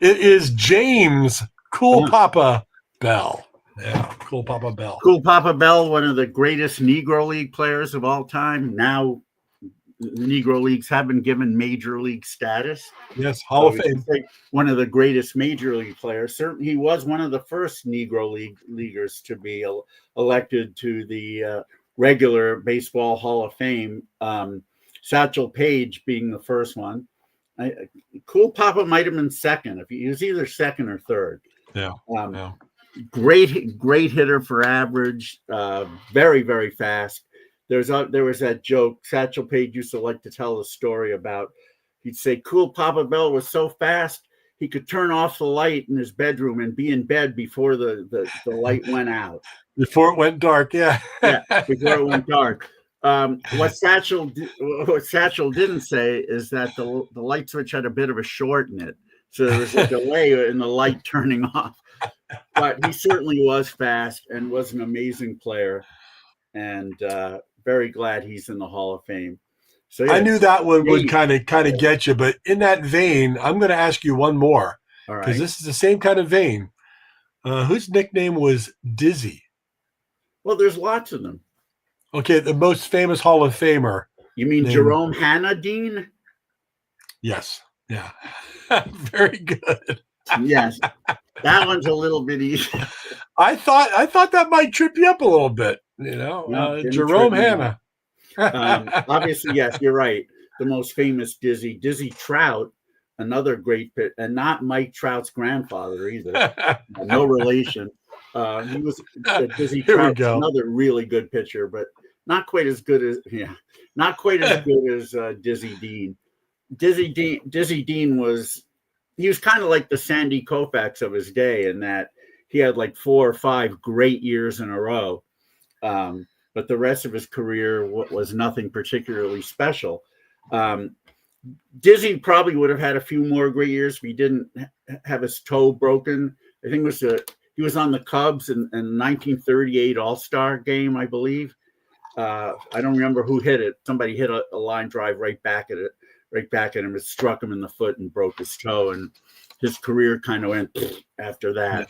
It is James Cool Papa Bell. Yeah, Cool Papa Bell. Cool Papa Bell, one of the greatest Negro League players of all time. Now, the Negro Leagues have been given major league status. Yes, Hall of So Fame. one of the greatest major league players. Certainly, he was one of the first Negro leaguers to be elected to the regular Baseball Hall of Fame. Satchel Paige being the first one. Cool Papa might have been second. He was either second or third. Yeah. Great hitter for average. Very, very fast. There was that joke. Satchel Paige used to like to tell the story about. He'd say, "Cool Papa Bell was so fast he could turn off the light in his bedroom and be in bed before the light went out." Before it went dark, yeah. Before it went dark. What Satchel didn't say is that the light switch had a bit of a short in it, so there was a delay in the light turning off. But he certainly was fast and was an amazing player, and very glad he's in the Hall of Fame. So yeah, I knew that one would kind of get you, but in that vein, I'm going to ask you one more all because right. this is the same kind of vein. Whose nickname was Dizzy? Well, there's lots of them. Okay, the most famous Hall of Famer. You mean Name. Jerome Hannadine? Yes. Yeah. Very good. Yes, that one's a little bit easy. I thought that might trip you up a little bit. You know, No, didn't Jerome trip me Hanna. Obviously, yes, you're right. The most famous Dizzy Trout, another great pit, and not Mike Trout's grandfather either. No relation. He was Dizzy Here we Trout, go. another really good pitcher, but not quite as good as Dizzy Dean. Dizzy Dean was kind of like the Sandy Koufax of his day in that he had like 4 or 5 great years in a row. But the rest of his career was nothing particularly special. Dizzy probably would have had a few more great years if he didn't have his toe broken. I think he was on the Cubs in 1938 All-Star game, I believe. I don't remember who hit it. Somebody hit a line drive right back at him. It struck him in the foot and broke his toe, and his career kind of went after that.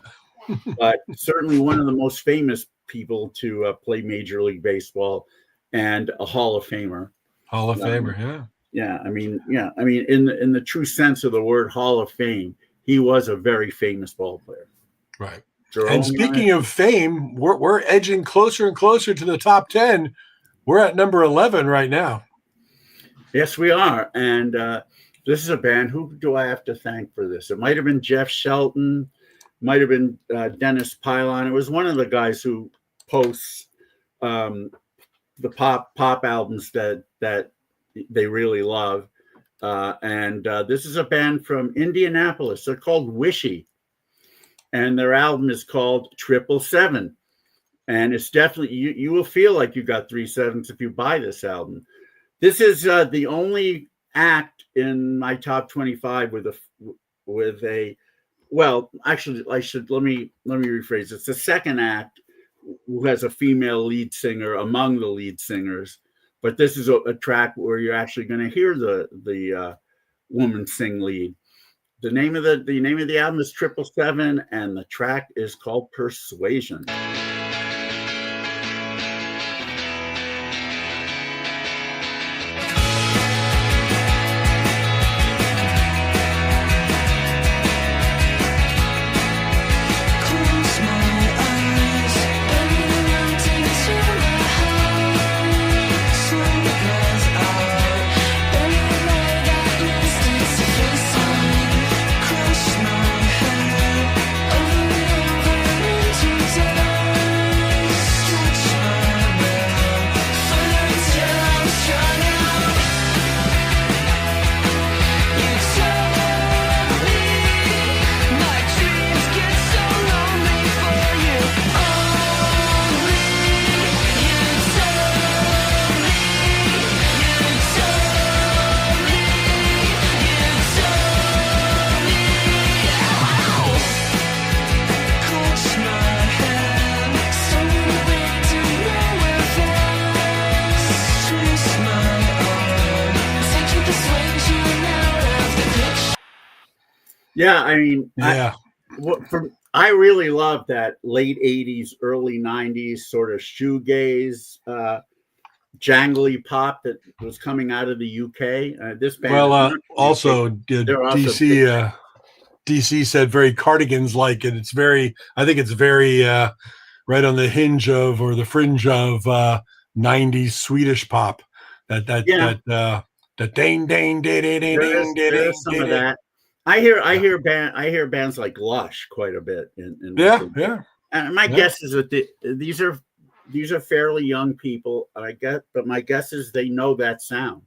But certainly one of the most famous people to play Major League Baseball and a Hall of Famer. Hall of Famer, yeah. Yeah, I mean, in the true sense of the word Hall of Fame, he was a very famous ball player. Right. Jerome And speaking of fame, we're edging closer and closer to the top 10. We're at number 11 right now. Yes, we are. And this is a band. Who do I have to thank for this? It might have been Jeff Shelton, might have been Dennis Pylon. It was one of the guys who posts the pop albums that they really love. And this is a band from Indianapolis. They're called Wishy. And their album is called 777. And it's definitely, you will feel like you got 3 sevens if you buy this album. This is the only act in my top 25 with a well, actually, let me rephrase. It's the second act who has a female lead singer among the lead singers, but this is a track where you're actually going to hear the woman sing lead. The name of the album is 777, and the track is called Persuasion. Yeah, I mean, Yeah. I really love that late 80s, early 90s sort of shoegaze, jangly pop that was coming out of the UK. This band, Well, is not also They're also DC. DC said very Cardigans like it. It's very. I think it's very right on the hinge of or the fringe of 90s Swedish pop. That Yeah. ding ding ding ding ding ding there is some of that. I hear bands like Lush quite a bit in Yeah. And my guess is that these are fairly young people. But my guess is they know that sound,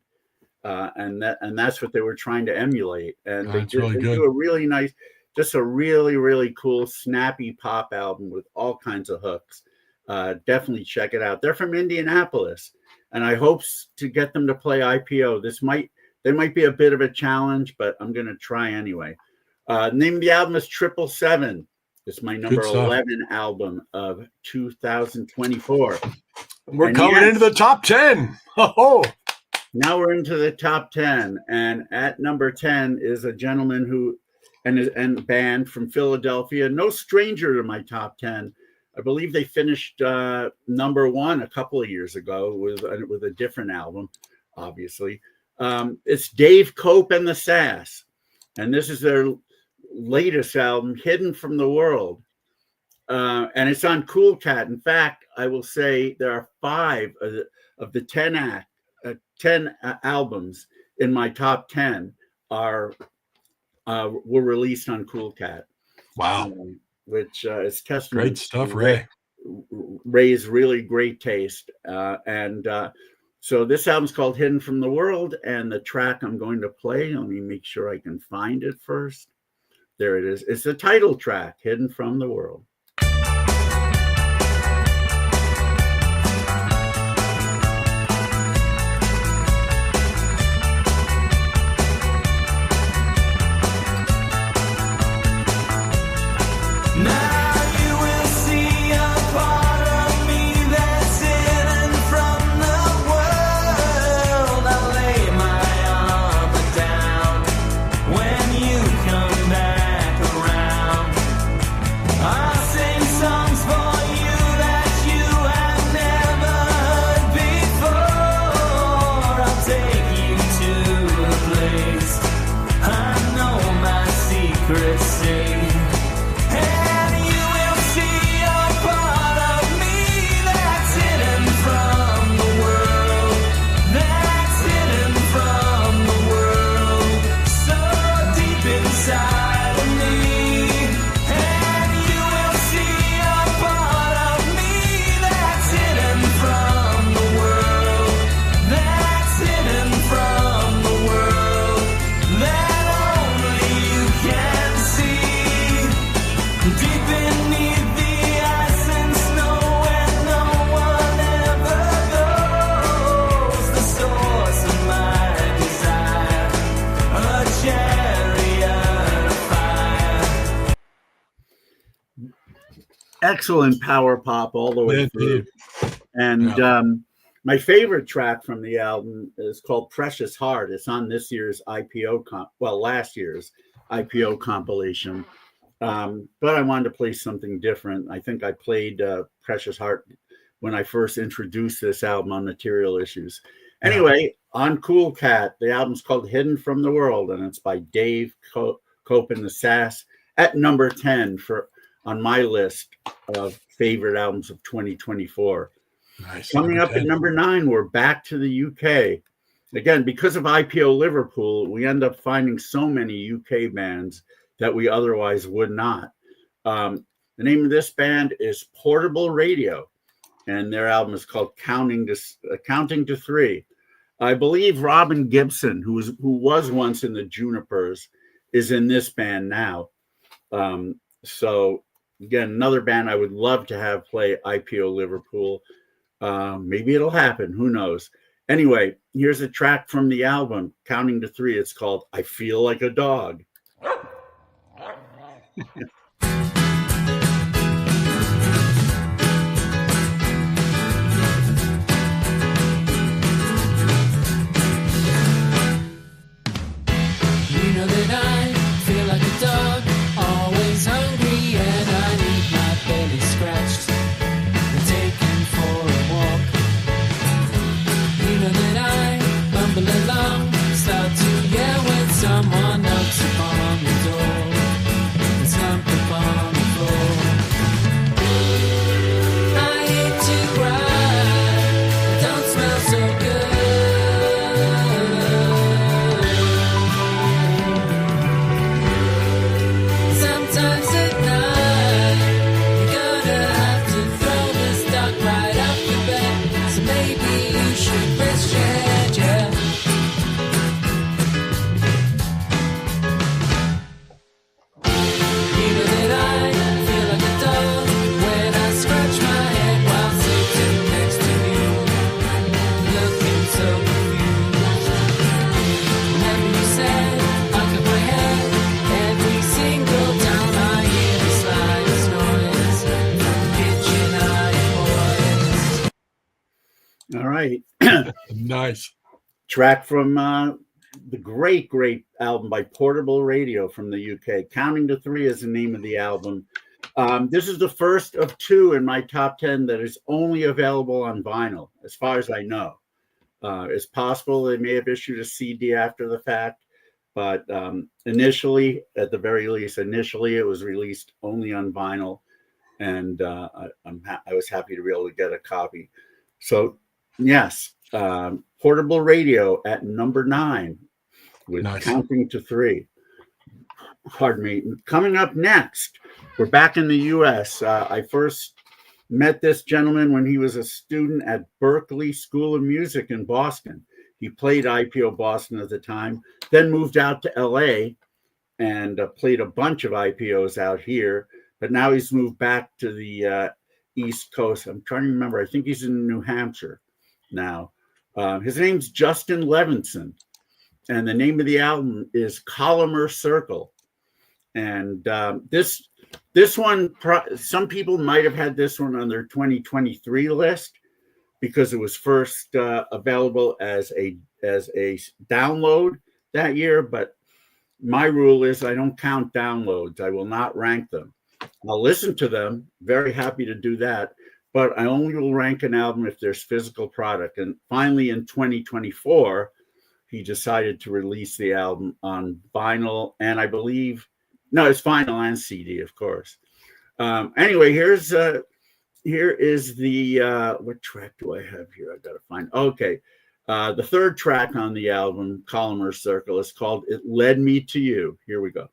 and that's what they were trying to emulate. And they do a really nice, just a really really cool snappy pop album with all kinds of hooks. Definitely check it out. They're from Indianapolis, and I hope to get them to play IPO. They might be a bit of a challenge, but I'm going to try anyway. Name of the album is 777. It's my number 11 album of 2024. We're coming into the top 10. Oh, now we're into the top 10. And at number 10 is a gentleman who and band from Philadelphia. No stranger to my top 10. I believe they finished number 1 a couple of years ago with a different album, obviously. It's Dave Cope and the Sass, and this is their latest album, Hidden from the World, and it's on Cool Cat. In fact, I will say there are 5 of the 10 albums in my top 10 were released on Cool Cat. Wow, which is testament. Great stuff, Ray. Ray's really great taste, and so this album's called Hidden from the World, and the track I'm going to play, let me make sure I can find it first. There it is. It's the title track, Hidden from the World. Excellent power pop all the way through. And my favorite track from the album is called Precious Heart. It's on this year's last year's IPO compilation. But I wanted to play something different. I think I played Precious Heart when I first introduced this album on Material Issues. Anyway, on Cool Cat, the album's called Hidden from the World, and it's by Dave Cope and the Sass at number 10 on my list of favorite albums of 2024. Nice. Coming up at number 9, we're back to the UK. Again, because of IPO Liverpool, we end up finding so many UK bands that we otherwise would not. The name of this band is Portable Radio, and their album is called Counting to 3. I believe Robin Gibson, who was once in the Junipers, is in this band now. So again, another band I would love to have play IPO Liverpool. Maybe it'll happen. Who knows? Anyway, here's a track from the album, Counting to 3. It's called I Feel Like a Dog. You know that I feel like a dog. song. Start to yell when someone knocks upon the door. And slump upon the floor. I hate to cry. Don't smell so good. Sometimes at night, you're gonna have to throw this dog right off the bed. So maybe you should rest your head, yeah. You know that I feel like a dog when I scratch my head while sitting next to you, looking so confused. Remember you said I cut my head every single time I hear the slightest noise from the kitchen I voice. All right. Nice. Track from the great album by Portable Radio from the UK. Counting to Three is the name of the album. This is the first of two in my top 10 that is only available on vinyl, as far as I know. It's possible they may have issued a CD after the fact, but initially, at the very least, it was released only on vinyl, and I was happy to be able to get a copy. So, yes, Portable Radio at number 9 with Nice. Counting to Three. Pardon me. Coming up next, we're back in the U.S. I first met this gentleman when he was a student at Berklee School of Music in Boston. He played IPO Boston at the time, then moved out to L.A. and played a bunch of IPOs out here. But now he's moved back to the East Coast. I'm trying to remember. I think he's in New Hampshire now. His name's Justin Levenson, and the name of the album is Columnar Circle. And this one, some people might have had this one on their 2023 list because it was first available as a download that year. But my rule is I don't count downloads. I will not rank them. I'll listen to them. Very happy to do that. But I only will rank an album if there's physical product. And finally, in 2024, he decided to release the album on vinyl, and I believe, no, it's vinyl and CD, of course. Anyway, here is the what track do I have here? I gotta find. Okay, the third track on the album, Columnar Circle, is called "It Led Me to You." Here we go.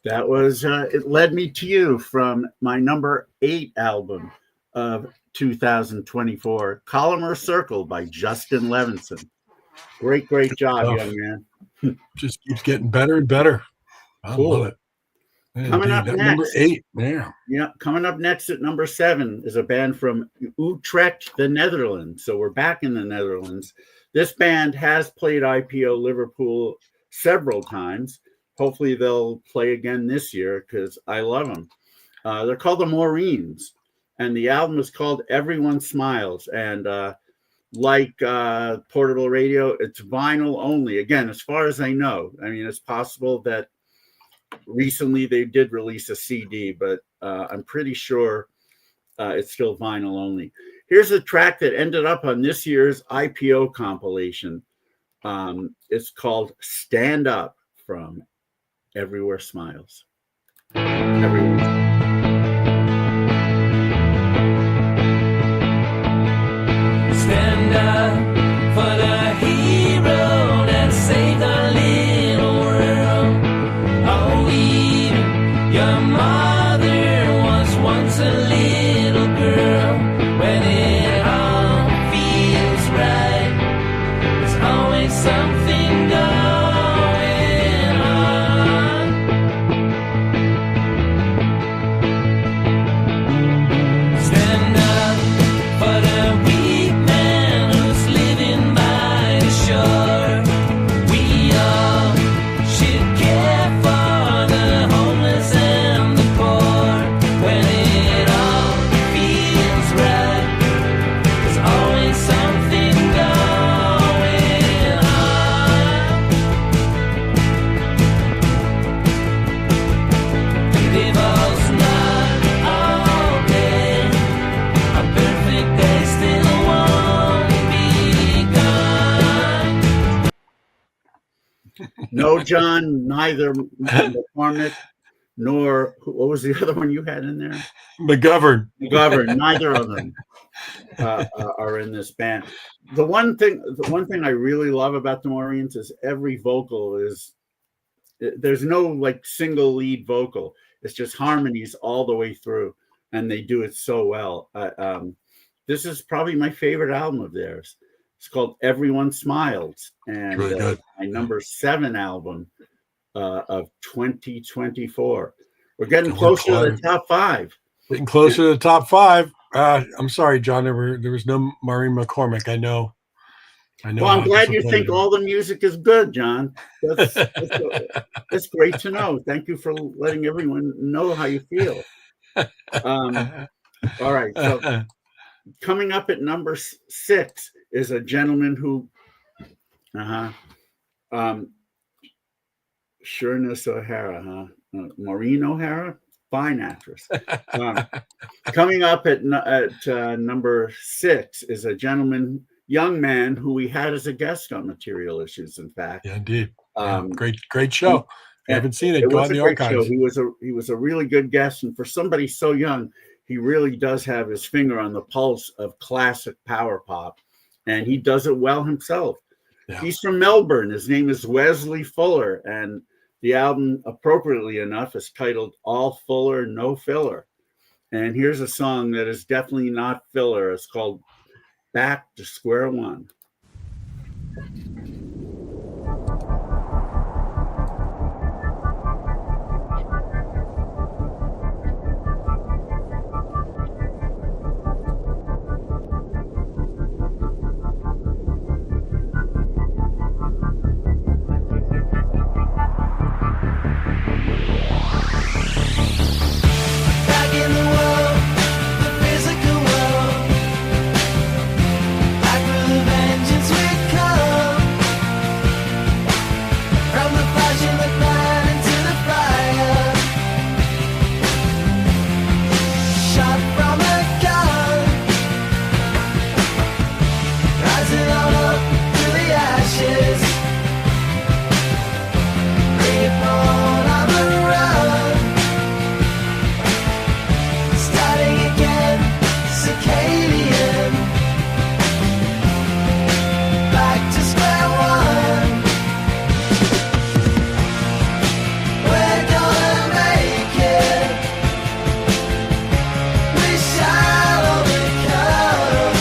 That was It Led Me to You from my number 8 album of 2024, Columnar Circle by Justin Levenson. Great job, young man. Just keeps getting better and better. I Cool. love it. Man, Coming dude, up that next. number 8. Yeah. Yeah, coming up next at number 7 is a band from Utrecht, the Netherlands. So we're back in the Netherlands. This band has played IPO Liverpool several times. Hopefully they'll play again this year because I love them. They're called the Morines, and the album is called Everyone Smiles. And like Portable Radio, it's vinyl only. Again, as far as I know. I mean, it's possible that recently they did release a CD, but I'm pretty sure it's still vinyl only. Here's a track that ended up on this year's IPO compilation. It's called Stand Up from Everywhere Smiles. Everyone. Stand up for the hero that saved our little world. Oh, even your mother was once a little girl. When it all feels right, there's always something going on. Stand up for the weak man who's living by the shore. We all should care for the homeless and the poor. When it all feels right, there's always something going on. Devil's not all day. A perfect day still won't be gone. No, John, neither McCormick nor what was the other one you had in there? McGovern. McGovern. Neither of them are in this band. The one thing I really love about the Morines is every vocal is there's no like single lead vocal. It's just harmonies all the way through, and they do it so well. This is probably my favorite album of theirs. It's called Everyone Smiles, and Really good. my number 7 album of 2024. We're getting We're closer to close. the top 5. Getting closer to the top 5. I'm sorry, John. There was no Maureen McCormick. I know. Well, I'm how glad you disappointed think all the music is good, John. That's great to know. Thank you for letting everyone know how you feel. All right. So coming up at number 6 is a gentleman who, Sureness O'Hara, Maureen O'Hara, fine actress. Coming up at number 6 is a gentleman, young man who we had as a guest on Material Issues. In fact, Yeah, indeed. Yeah, Um, great show. If you haven't seen it, go was on a the great show. archives. He was a really good guest, and for somebody so young, he really does have his finger on the pulse of classic power pop, and he does it well himself. Yeah. He's from Melbourne. His name is Wesley Fuller, and the album, appropriately enough, is titled All Fuller, No Filler. And here's a song that is definitely not filler. It's called Back to Square One. Back in the world, the physical world, back where the vengeance will come. From the flash in the pan into the fire, shot from a gun, rising on up to the ashes, reborn on the run. Starting again, circadian. Back to square one. We're gonna make it. We shall overcome.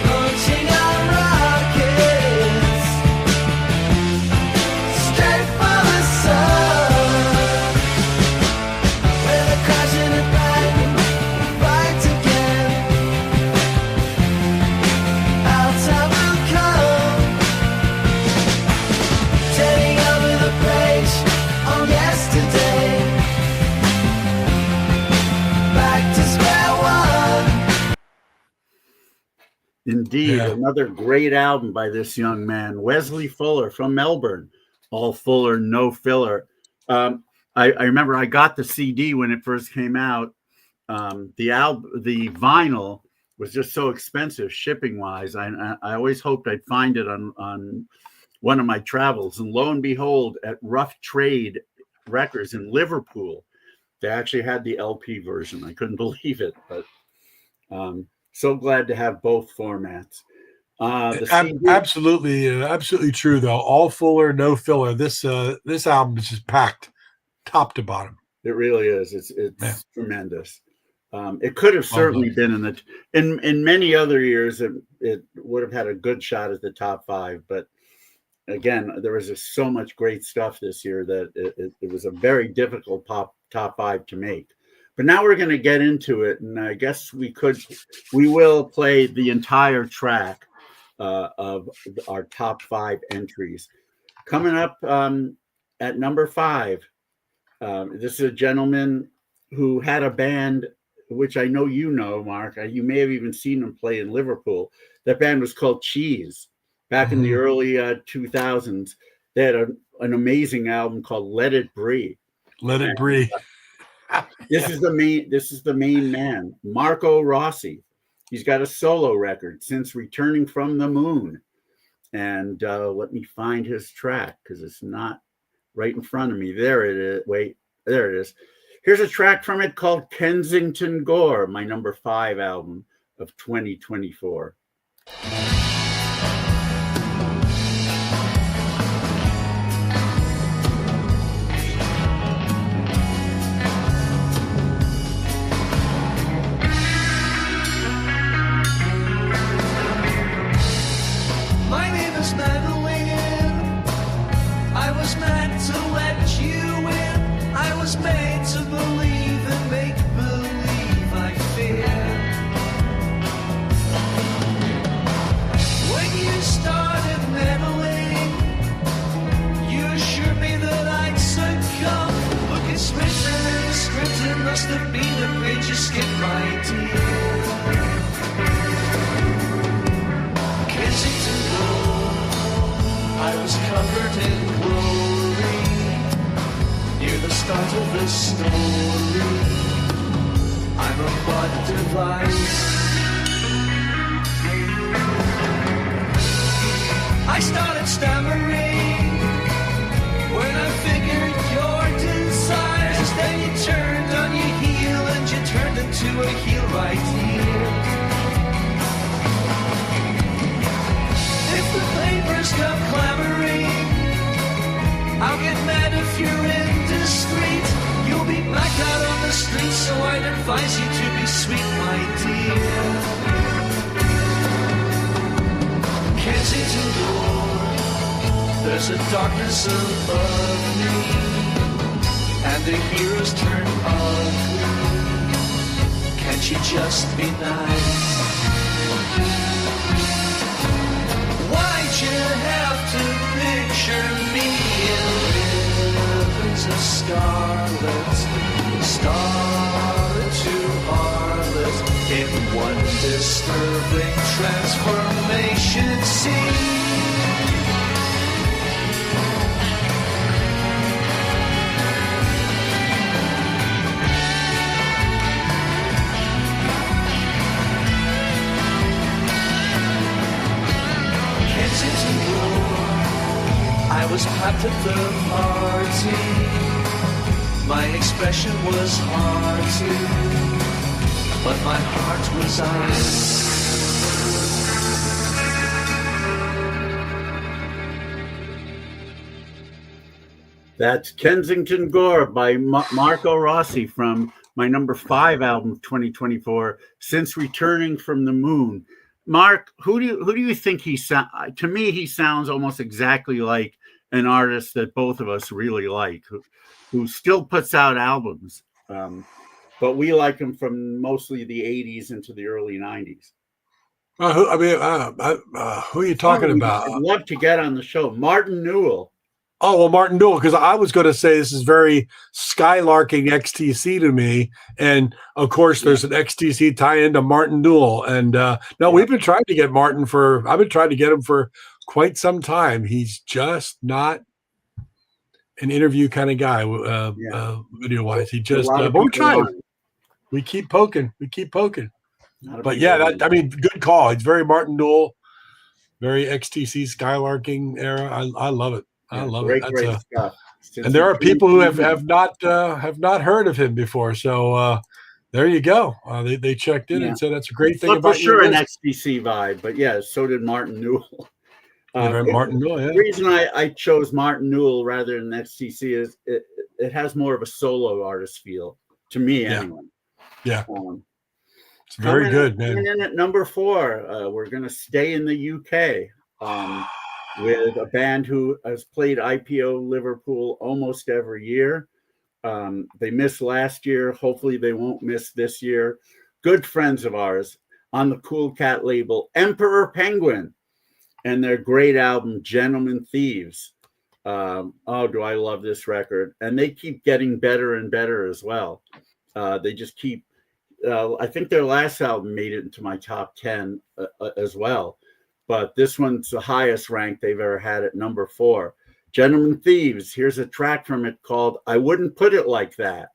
Launching our rockets straight for the sun. With a crash and a bang, we'll fight again. Our time will come. Turning over the page on yesterday. Back to square one. Indeed, Yeah. another great album by this young man, Wesley Fuller from Melbourne. All Fuller, no filler. I remember I got the CD when it first came out. The vinyl was just so expensive shipping wise. I always hoped I'd find it on one of my travels, and lo and behold, at Rough Trade Records in Liverpool, they actually had the LP version. I couldn't believe it, but so glad to have both formats. The CD, Absolutely true though. All fuller, no filler. This album is just packed, top to bottom. it really is. It's tremendous. It could have certainly been in many other years. It would have had a good shot at the top 5, but again, there was just so much great stuff this year that it was a very difficult top 5 to make. But now we're going to get into it, and I guess we will play the entire track of our top 5 entries. Coming up at number 5, this is a gentleman who had a band, which I know you know, Mark. You may have even seen him play in Liverpool. That band was called Cheese. Back in the early 2000s, they had an amazing album called Let It Breathe. Let It Breathe. This is the main man, Marco Rossi. He's got a solo record, Since Returning from the Moon. And let me find his track because it's not right in front of me. There it is. Wait, there it is. Here's a track from it called Kensington Gore, my number 5 album of 2024. My name is Madeline. I was meant to let you in. I was made to believe and make believe I fear. When you started meddling, you assured me that I'd succumb. Look, it's written in the script, it must have been a page you skipped, my dear. Kensington Road, I was covered in glory near the start of the story. I'm a bud device. I started stammering when I figured your desires. Then you turned on your heel and you turned into a heel right here. If the papers come clamoring, I'll get mad if you're indiscreet. You'll be back out on the street, so I'd advise you to be sweet, my dear. Kensington Door, there's a darkness above me, and the heroes turn ugly. Can't you just be nice? Why'd you have to picture me in ribbons of scarlet, starlet to harlot, in one disturbing transformation scene? I was packed at the party. My expression was hearty, but my heart was ice. That's Kensington Gore by Marco Rossi from my number 5 album of 2024, Since Returning from the Moon. Mark, who do you think he sounds? To me, he sounds almost exactly like an artist that both of us really like, who still puts out albums, but we like him from mostly the 80s into the early 90s. Who are you talking about? I'd love to get on the show. Martin Newell. Oh, well, Martin Newell, because I was going to say this is very skylarking XTC to me. And, of course, there's an XTC tie-in to Martin Newell. And, we've been trying to get I've been trying to get him for quite some time. He's just not an interview kind of guy, Yeah. video wise. He A just, lot of but we're people trying. on. We keep poking. Not a But big yeah, deal. I mean, good call. It's very Martin Newell, very XTC Skylarking era. I love it. I Yeah, love great, it. great stuff. Since And there he are people who came have not heard of him before. So there you go. They checked in Yeah. and said that's a great thing Look, for about your sure an list. XTC vibe, but yeah, so did Martin Newell. Yeah, very Martin Newell, The yeah. reason I chose Martin Newell rather than XTC is it has more of a solo artist feel to me, Yeah. anyway. Yeah. Um, It's very coming good, man. Coming in at number 4, we're going to stay in the UK with a band who has played IPO Liverpool almost every year. They missed last year. Hopefully they won't miss this year. Good friends of ours on the Cool Cat label, Emperor Penguin, and their great album, Gentlemen Thieves. Oh, do I love this record. And they keep getting better and better as well. They just keep, I think their last album made it into my top 10 as well. But this one's the highest rank they've ever had at number 4. Gentlemen Thieves, here's a track from it called I Wouldn't Put It Like That.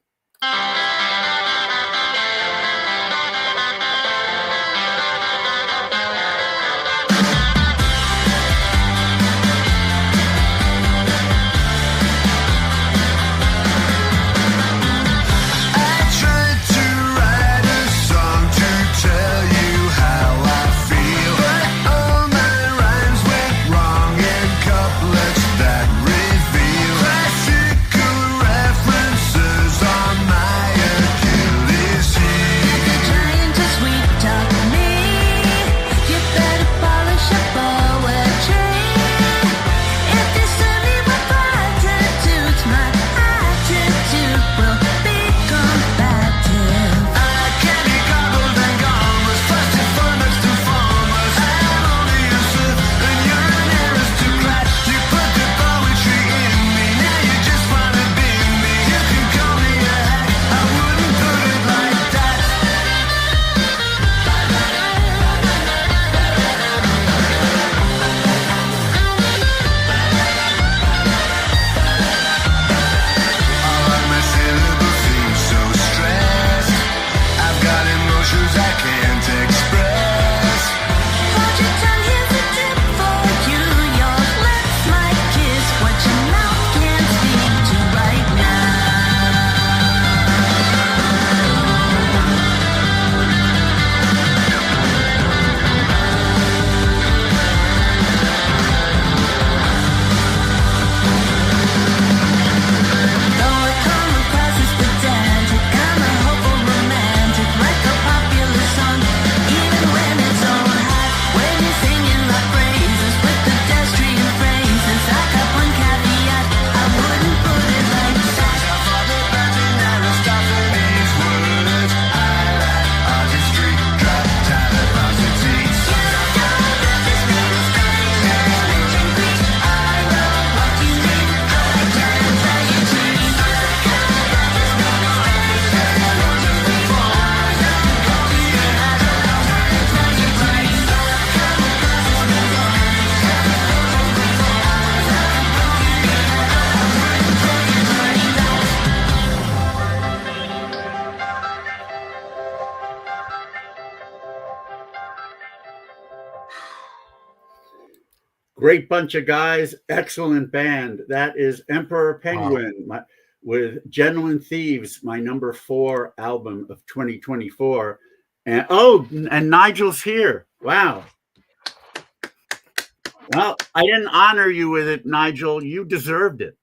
I tried to write a song to tell you how I feel, but all my rhymes went wrong in couplets that reveal classical references on my Achilles heel. If you're trying to sweet talk me, you better polish your poetry. If you send me with platitudes, my attitude will be combative. Candy gobbled and gomers, plastic formats to formers. I'm only a sip and you're an aristocrat. You put the poetry in me, now you just wanna be me. You can call me a hack, I wouldn't put it like that. All of my syllables seem so stressed. I've got emotions I can't express. Hold your tongue, here's a tip for you. Your lips might kiss what your mouth can't speak to right Though I come across as pedantic, I'm a hopeful romantic, like a popular song. Even when it's so hot, when you're singing my praises with pedestrian phrases, I got one caveat: I wouldn't put it like that. For the birds in Aristophanes' words, I lack artistry, drop animosity. You don't have to speak Spanish, mention Greek. I know what you mean. I can tell you to me. Great bunch of guys, excellent band. That is Emperor Penguin with Gentlemen Thieves, my number 4 album of 2024. And Nigel's here. Wow. Well, I didn't honor you with it, Nigel. You deserved it.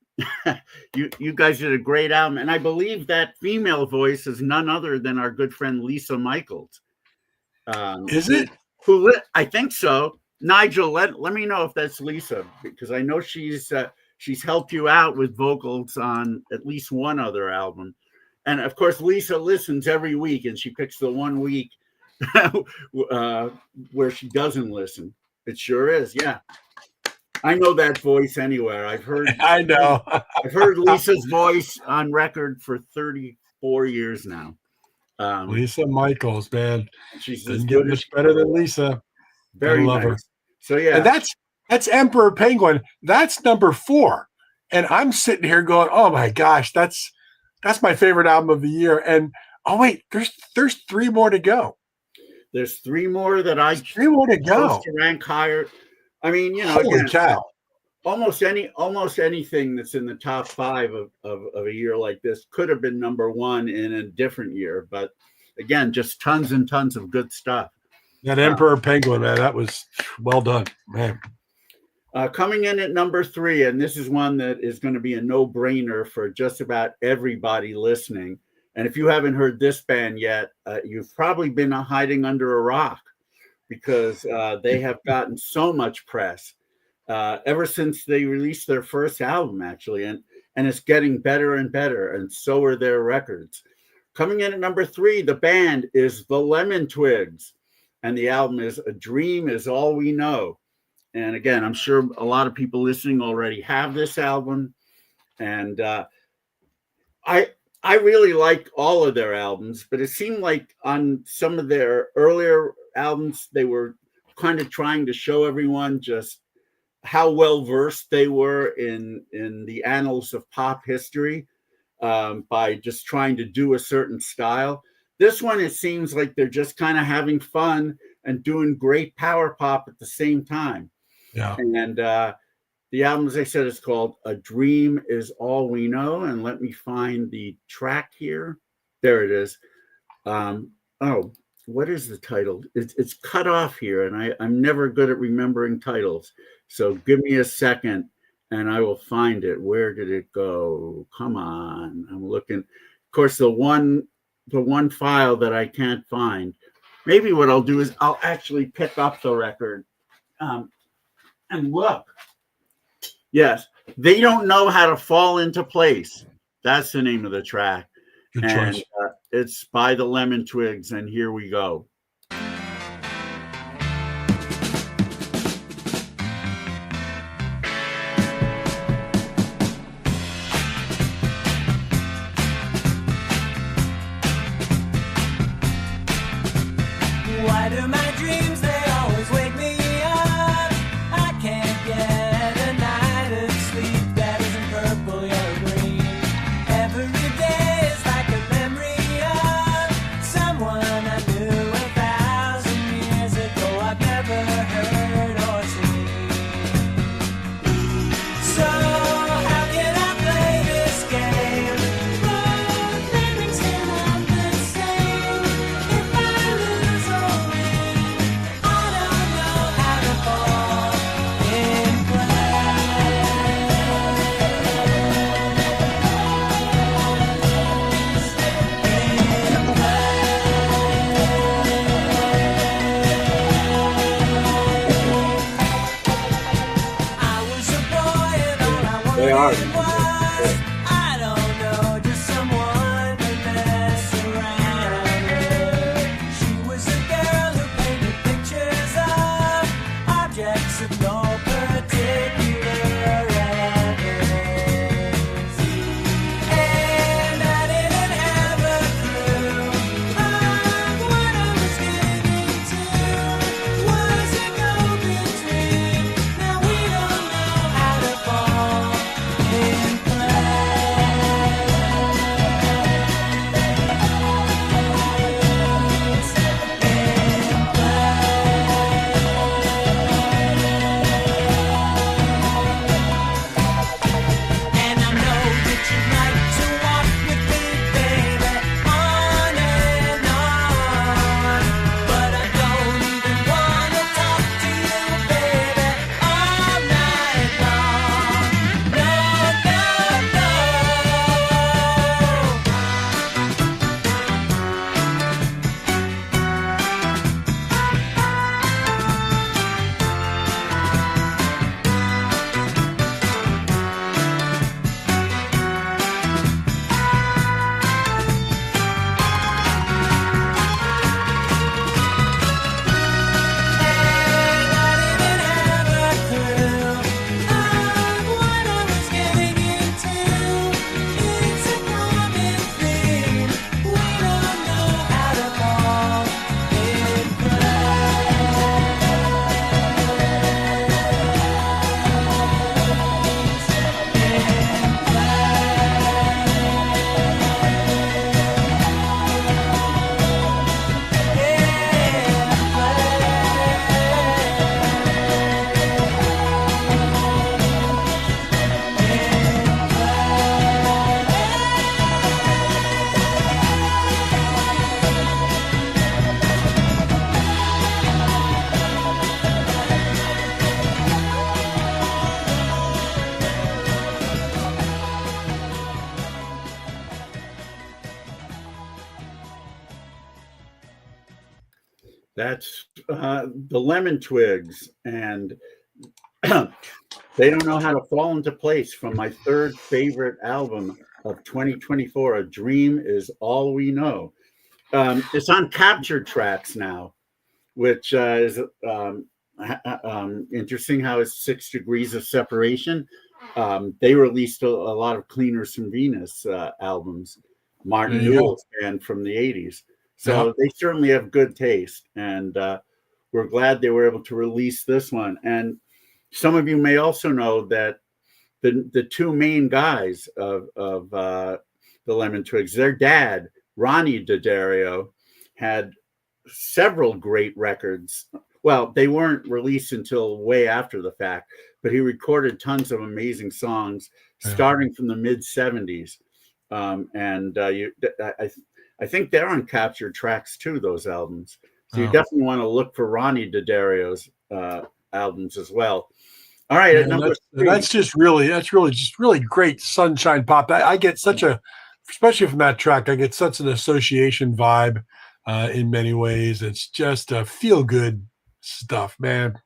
You guys did a great album, and I believe that female voice is none other than our good friend Lisa Michaels. Is it? I think so. Nigel, let me know if that's Lisa, because I know she's helped you out with vocals on at least one other album. And of course, Lisa listens every week, and she picks the one week where she doesn't listen. It sure is, yeah. I know that voice anywhere. I know. I've heard Lisa's voice on record for 34 years now. Lisa Michaels, man. She's Doesn't as get good much as better than Lisa. very I love her. nice. So yeah, And that's Emperor Penguin. That's number 4. And I'm sitting here going, "Oh my gosh, that's my favorite album of the year." And oh wait, there's 3 more to go. There's 3 more that I 3 more to go. chose to rank higher. I mean, you know, Holy again, cow! almost anything that's in the top 5 of a year like this could have been number 1 in a different year. But again, just tons and tons of good stuff. That Emperor Penguin, man, that was well done, man. Coming in at number 3, and this is one that is going to be a no-brainer for just about everybody listening. And if you haven't heard this band yet, you've probably been hiding under a rock, because they have gotten so much press ever since they released their first album, actually, and it's getting better and better, and so are their records. Coming in at number 3, the band is the Lemon Twigs, and the album is A Dream Is All We Know. And again, I'm sure a lot of people listening already have this album, and I really like all of their albums, but it seemed like on some of their earlier albums, they were kind of trying to show everyone just how well versed they were in the annals of pop history by just trying to do a certain style. This one, it seems like they're just kind of having fun and doing great power pop at the same time. Yeah. And the album, as I said, is called A Dream Is All We Know. And let me find the track here. There it is. Oh, what is the title? It's cut off here, and I'm never good at remembering titles. So give me a second, and I will find it. Where did it go? Come on. I'm looking. Of course, the one file that I can't find. Maybe what I'll do is I'll actually pick up the record and look. Yes, They Don't Know How to Fall Into Place. That's the name of the track. Good And choice. it's by the Lemon Twigs, and here we go. Why do my dreams, they always wake me up? I can't get a night of sleep that isn't purple, yellow, green. Every day is like a memory of someone I knew 1,000 years ago I've never heard or seen. So how can I play this game? Both memories cannot be the same. If I lose or win, I don't know how to fall in I was a boy and all I They wanted are. was, I don't know, just someone to mess around with. She was a girl who painted pictures of objects of no particular relevance. And I didn't have a clue of what I was getting into. Was a go-between. Now we don't know how to fall in That's the Lemon Twigs, and they don't know how to fall into place from my third favorite album of 2024. A Dream Is All We Know. It's on Captured Tracks now, which is interesting how it's 6 degrees of separation. They released a lot of Cleaners from Venus albums, Martin There you go. Newell's band from the 80s. So they certainly have good taste, and we're glad they were able to release this one. And some of you may also know that the two main guys of the Lemon Twigs, their dad, Ronnie D'Addario, had several great records. Well, they weren't released until way after the fact, but he recorded tons of amazing songs starting from the mid 70s. I think they're on Captured Tracks too, those albums. So you definitely want to look for Ronnie D'Addario's albums as well. All right, at number three. That's really great sunshine pop. I get such a, especially from that track, I get such an association vibe in many ways. It's just a feel good stuff, man.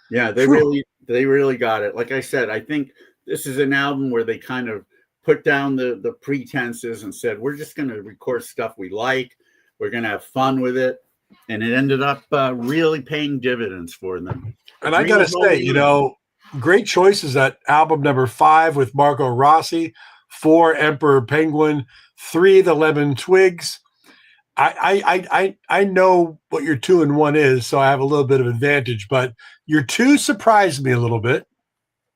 Yeah, they really got it. Like I said, I think this is an album where they kind of put down the pretenses and said, we're just going to record stuff we like. We're going to have fun with it. And it ended up really paying dividends for them. And I got to say, great choices at album number 5 with Marco Rossi, 4 Emperor Penguin, 3 the Lemon Twigs. I know what your 2 and 1 is, so I have a little bit of advantage, but your 2 surprised me a little bit,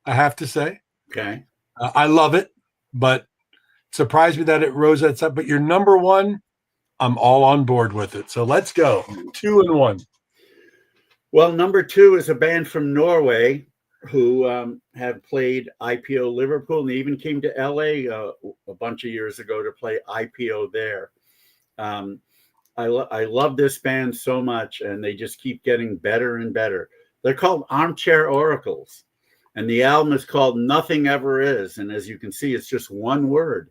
I have to say. Okay. I love it, but surprised me that it rose that up. But your number 1, I'm all on board with it. So let's go. 2 and 1. Well, number 2 is a band from Norway who had played IPO Liverpool, and they even came to LA a bunch of years ago to play IPO there. I love this band so much, and they just keep getting better and better. They're called Armchair Oracles, and the album is called Nothing Ever Is. And as you can see, it's just one word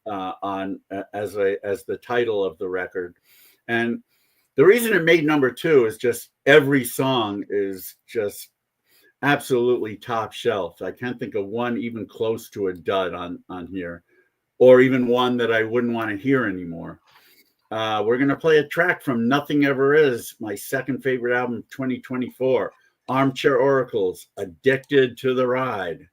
as the title of the record. And the reason it made number 2 is just every song is just absolutely top shelf. I can't think of one even close to a dud on here, or even one that I wouldn't want to hear anymore. We're going to play a track from Nothing Ever Is, my second favorite album of 2024, Armchair Oracles, Addicted to the Ride.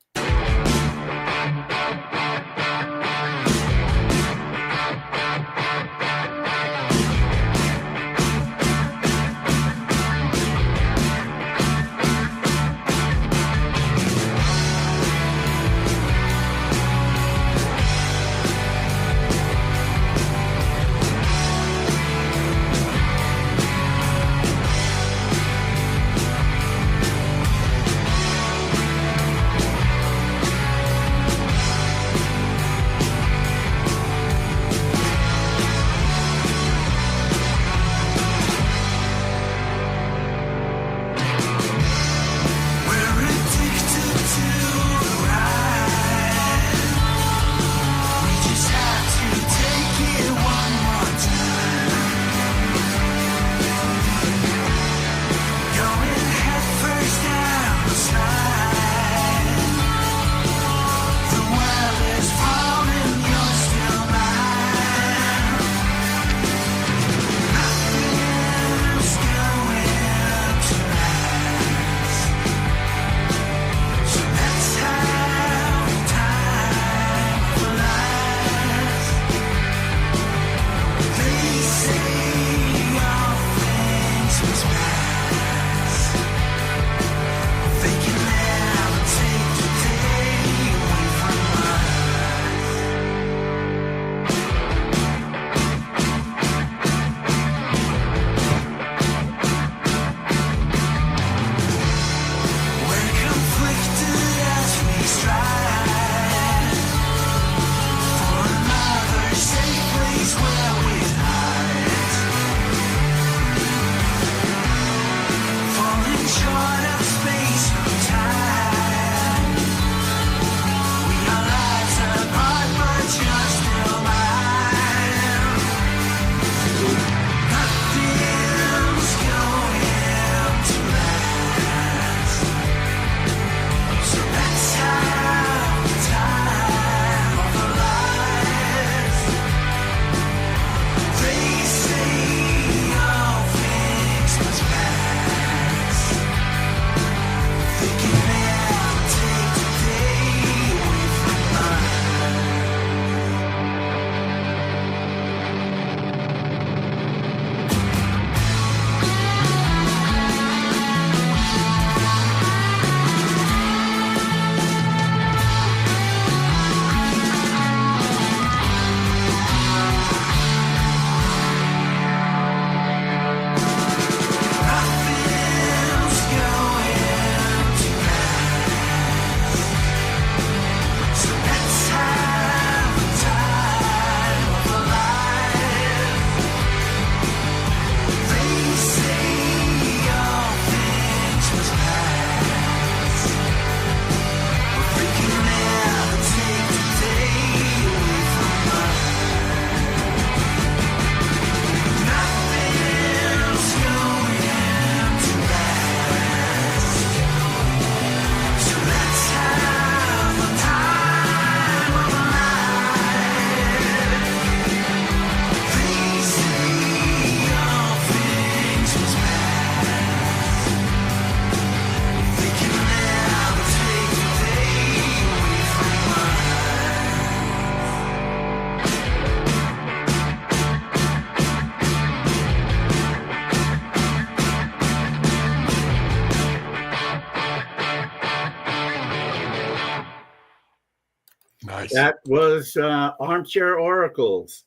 Nice. That was Armchair Oracles,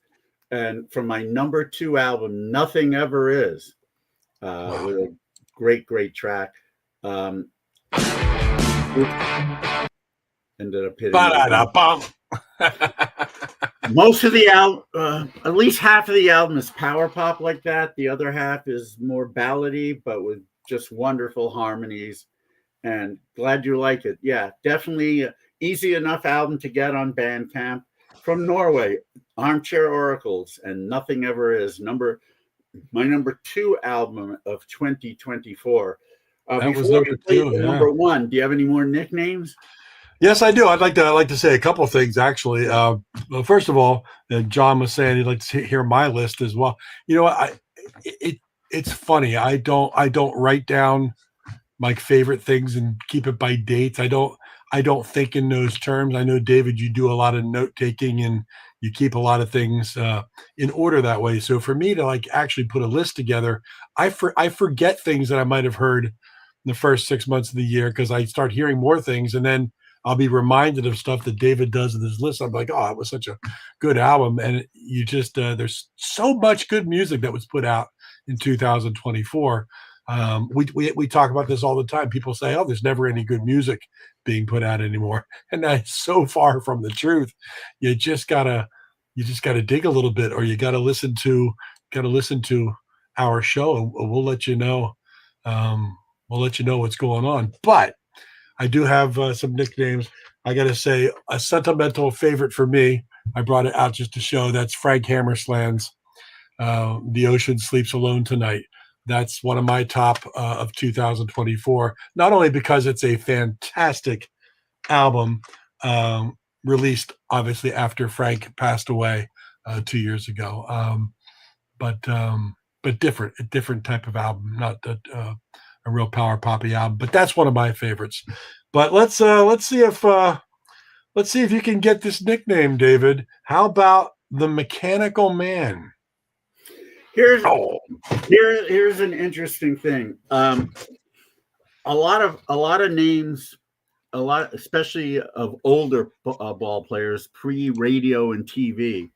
and from my number 2 album, Nothing Ever Is, with a great track. Ended up hitting Ba-da-da-bum. most of the album, at least half of the album is power pop like that. The other half is more ballady, but with just wonderful harmonies. And glad you like it. Yeah, definitely easy enough album to get on Bandcamp. From Norway, Armchair Oracles and Nothing Ever Is, my number 2 album of 2024. That was Before number we play 2, the yeah. number 1, do you have any more nicknames? Yes, I do. I'd like to say a couple of things actually. Well, first of all, John was saying he'd like to hear my list as well. You know what? It's funny. I don't write down my favorite things and keep it by dates. I don't think in those terms. I know, David, you do a lot of note taking and you keep a lot of things in order that way. So for me to like actually put a list together, I forget things that I might have heard in the first 6 months of the year because I start hearing more things, and then I'll be reminded of stuff that David does in his list. I'm like, oh, it was such a good album. And you just, there's so much good music that was put out in 2024. We talk about this all the time. People say, oh, there's never any good music being put out anymore. And that's so far from the truth. You just gotta dig a little bit, or you gotta listen to our show, and we'll let you know. We'll let you know what's going on. But I do have some nicknames. I got to say, a sentimental favorite for me, I brought it out just to show, that's Frank Hammersland's The Ocean Sleeps Alone Tonight. That's one of my top of 2024, not only because it's a fantastic album, released obviously after Frank passed away 2 years ago, but different, a different type of album, not a real power poppy album, but that's one of my favorites. But let's see if you can get this nickname, David. How about the Mechanical Man? Here's an interesting thing. A lot of names, especially of older ball players, pre-radio and TV.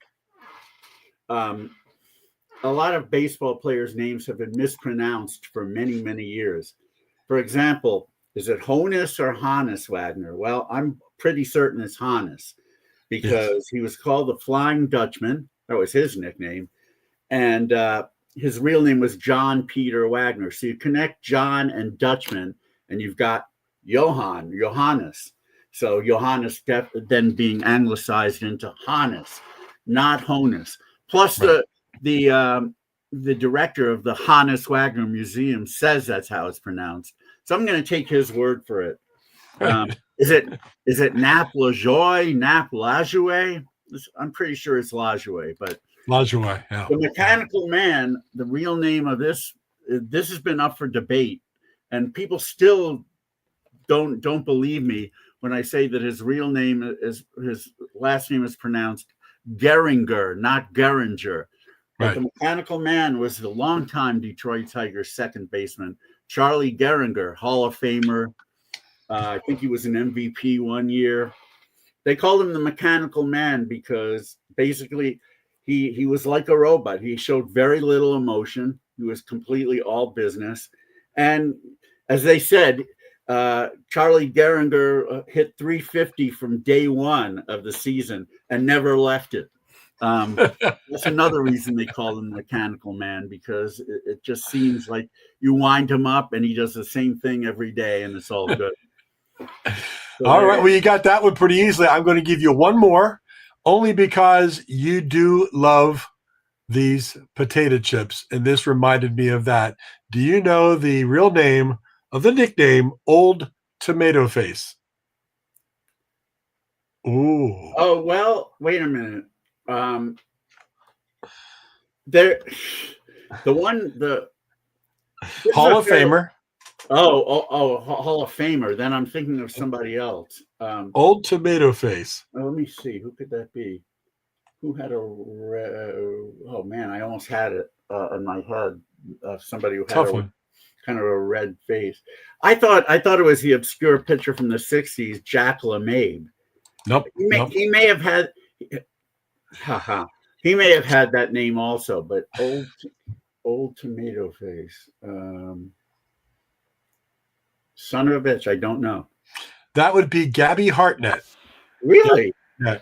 A lot of baseball players' names have been mispronounced for many, many years. For example, is it Honus or Hannes Wagner? Well, I'm pretty certain it's Hannes, because he was called the Flying Dutchman. That was his nickname. And his real name was John Peter Wagner. So you connect John and Dutchman, and you've got Johannes. So Johannes then being anglicized into Hannes, not Honus. Plus, right. The director of the Hannes Wagner Museum says that's how it's pronounced. So I'm going to take his word for it. Is it Nap Lajoie, Nap Lajoie? I'm pretty sure it's Lajoie, but Lajoie, yeah. The Mechanical Man, the real name of this has been up for debate, and people still don't believe me when I say that his last name is pronounced Geringer, not Geringer. But right. The Mechanical Man was the longtime Detroit Tigers second baseman, Charlie Geringer, Hall of Famer. I think he was an MVP one year. They called him the Mechanical Man because basically he was like a robot. He showed very little emotion. He was completely all business. And as they said, Charlie Geringer hit 350 from day one of the season and never left it. That's another reason they call him Mechanical Man, because it just seems like you wind him up and he does the same thing every day and it's all good. So all right. Well, you got that one pretty easily. I'm going to give you one more, only because you do love these potato chips, and this reminded me of that. Do you know the real name of the nickname Old Tomato Face? Ooh. Oh, well, wait a minute. The Hall of Famer. Oh, Hall of Famer. Then I'm thinking of somebody else. Old Tomato Face. Let me see. Who could that be? Who had oh man, I almost had it in my head. Somebody who had kind of a red face. I thought it was the obscure pitcher from the 60s, Jack LeMabe. Nope. Nope. He may have had, haha, he may have had that name also, but old tomato face, son of a bitch, I don't know. That would be Gabby Hartnett. Really?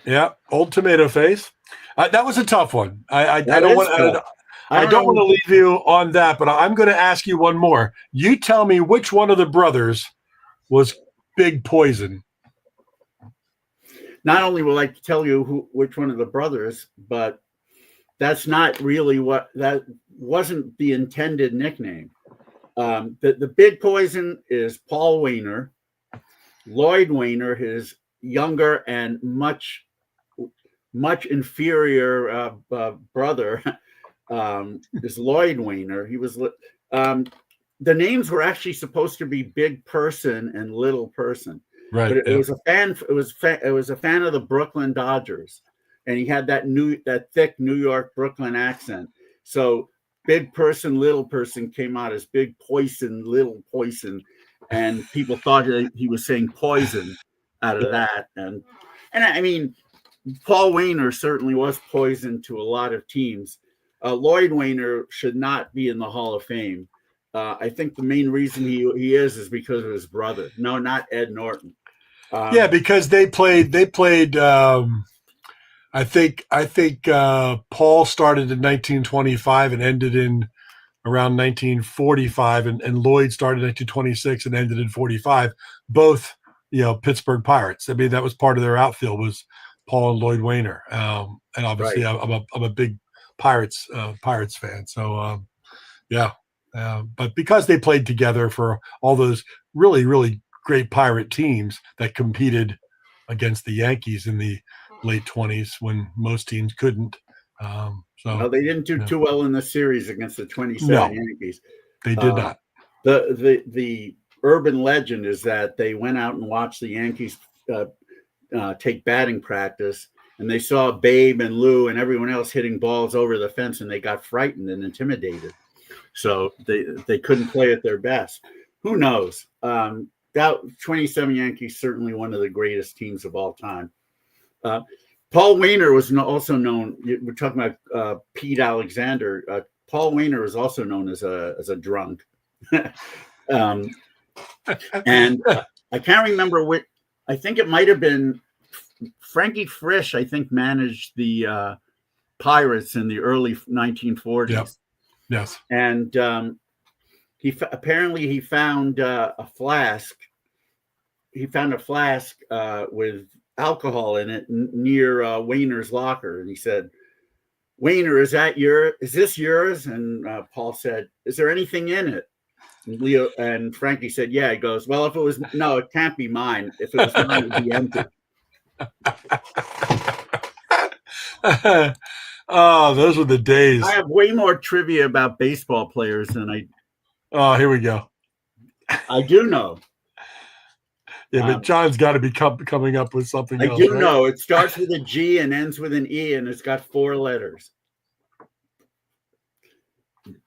Yeah. Old tomato face. That was a tough one. I That don't is want. tough. I don't know. want to leave you on that, but I'm going to ask you one more. You tell me which one of the brothers was Big Poison. Not only will I tell you which one of the brothers, but that's not really that wasn't the intended nickname. The Big Poison is Paul Wayner. Lloyd Wayner, his younger and much inferior brother, is Lloyd Wayner. He was the names were actually supposed to be Big Person and Little Person, Right. but it was a fan. It was a fan of the Brooklyn Dodgers, and he had that thick New York Brooklyn accent. So Big Person, Little Person came out as Big Poison, Little Poison, and people thought that he was saying poison out of that. And I mean, Paul Wayner certainly was poison to a lot of teams. Lloyd Wayner should not be in the Hall of Fame. I think the main reason he is because of his brother. No, not Ed Norton. Yeah, because they played. I think Paul started in 1925 and ended in around 1945, and Lloyd started in 1926 and ended in 45. Both, Pittsburgh Pirates. I mean, that was part of their outfield was Paul and Lloyd Wayner. And obviously, Right. I'm a big Pirates fan. So yeah. But because they played together for all those really, really great Pirate teams that competed against the Yankees in the late 20s when most teams couldn't. Well, they didn't do too well in the series against the 27 No. Yankees. They did not. The urban legend is that they went out and watched the Yankees take batting practice, and they saw Babe and Lou and everyone else hitting balls over the fence, and they got frightened and intimidated. So they couldn't play at their best. Who knows? That 27 Yankees, certainly one of the greatest teams of all time. Paul Wayner was also known. We're talking about Pete Alexander. Paul Wayner is also known as a drunk, and I can't remember what. I think it might have been Frankie Frisch. I think managed the Pirates in the early 1940s. Yep. Yes. And he found a flask. He found a flask with alcohol in it near Wayner's locker, and he said, "Wayner, is this yours?" And Paul said, "Is there anything in it?" And Leo and Frankie said, "Yeah." He goes, "Well, if it was no, it can't be mine. If it was mine, it'd be empty." Oh, those were the days. I have way more trivia about baseball players than Oh, here we go. I do know. Yeah, but John's got to be coming up with something I else. do right? know. It starts with a G and ends with an E, and it's got 4 letters.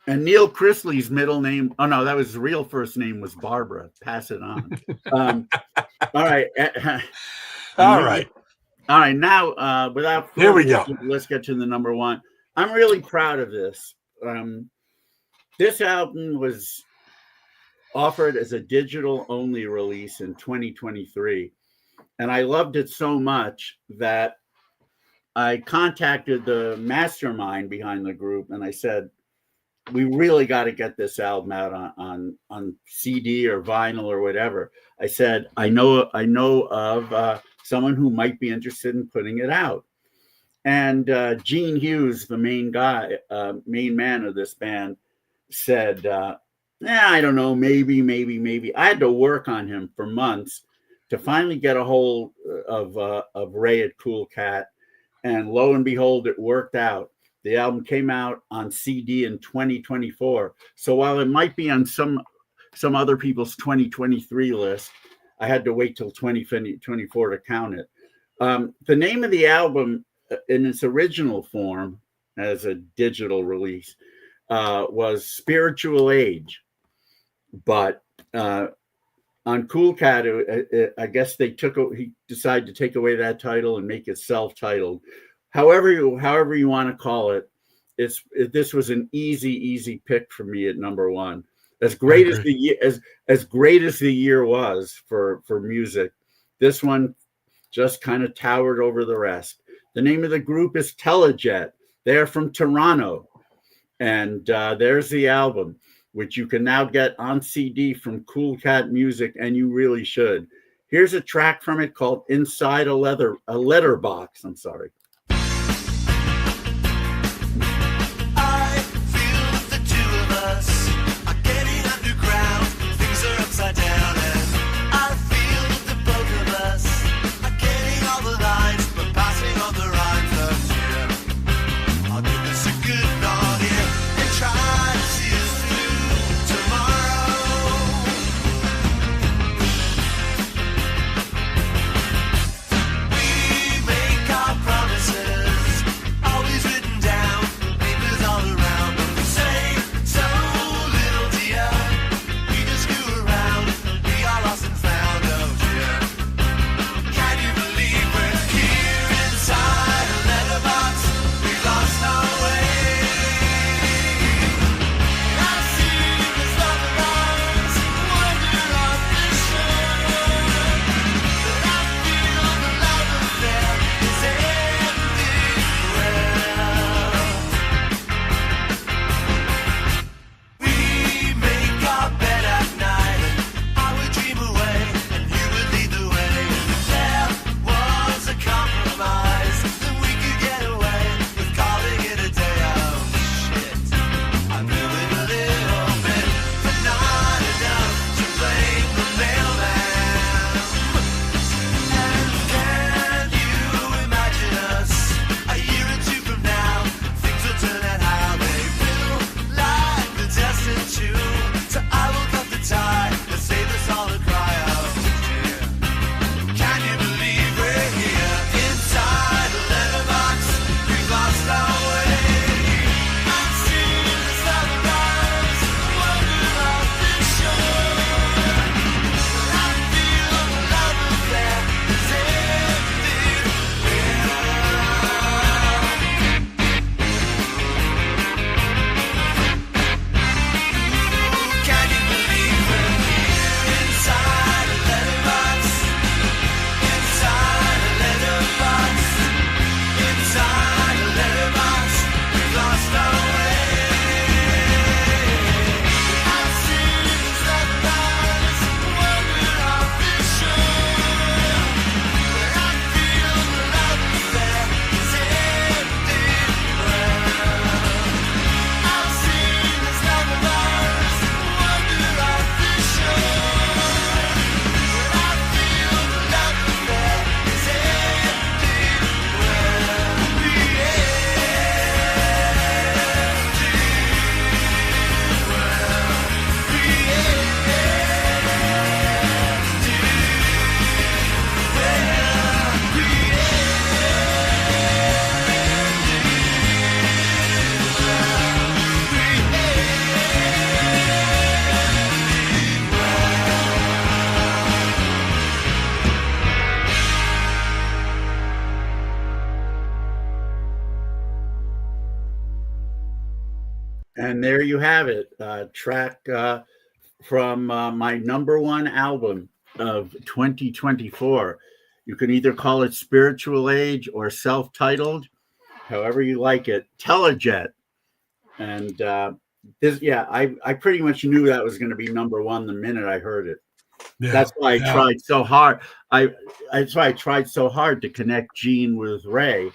And Neil Chrisley's middle name, oh no, that was his real first name was Barbara. Pass it on. All right. All right. All right. Now, without Here we further go. ado, let's get to the number one. I'm really proud of this. This album was offered as a digital only release in 2023. And I loved it so much that I contacted the mastermind behind the group and I said, we really got to get this album out on CD or vinyl or whatever. I said, I know of someone who might be interested in putting it out. And Gene Hughes, the main man of this band, said, I don't know, maybe. I had to work on him for months to finally get a hold of Ray at Cool Cat. And lo and behold, it worked out. The album came out on CD in 2024. So while it might be on some other people's 2023 list, I had to wait till 2024 to count it. The name of the album in its original form as a digital release was Spiritual Age. But on Cool Cat, I guess he decided to take away that title and make it self-titled. However you want to call it, this was an easy pick for me at number one. As great as the year as great as the year was for music, this one just kind of towered over the rest. The name of the group is Telejet. They're from Toronto, and there's the album, which you can now get on CD from Cool Cat Music, and you really should. Here's a track from it called Inside a Letterbox. I'm sorry. I feel that the two of us are getting underground. Things are upside down, and I feel that the both of us are getting all the lines, but passing on the rhymes of fear. I'll give this a good nod here and try to see us through tomorrow. We make our promises, always written down, papers all around, but we say so little, dear. We just screw around, we are lost and found, oh dear. Can you believe we're here inside a letterbox? We lost our way. I've seen this love of ours wander off the shore, but I feel the love affair is ending well. We make our bed at night, I would dream away, and you would lead the way. There was a compromise, then we could get away with calling it a day. Oh shit, I blew it a little bit, but not enough to blame the mailman. And can you imagine us a year or two from now? Things will turn out how they will, like the destined to. So I will cut the tie and save us all a cry out. Dear, can you believe we're here inside a letterbox? We've lost our way. I've seen the sunrise wander off the shore. I feel the love affair is ending well. Can you believe we're here inside a letterbox? Inside a letterbox. Inside a letterbox. We've lost our way. I've seen the sunrise wander off the shore, but I feel the love affair is ending well. I've seen the love of ours wander off the shore, but I feel the love affair is ending And there you have it, track from my number one album of 2024. You can either call it Spiritual Age or self-titled, however you like it. Telejet. And I pretty much knew that was going to be number one the minute I heard it. Yeah, That's why I yeah. tried so hard. That's why I tried so hard to connect Gene with Ray,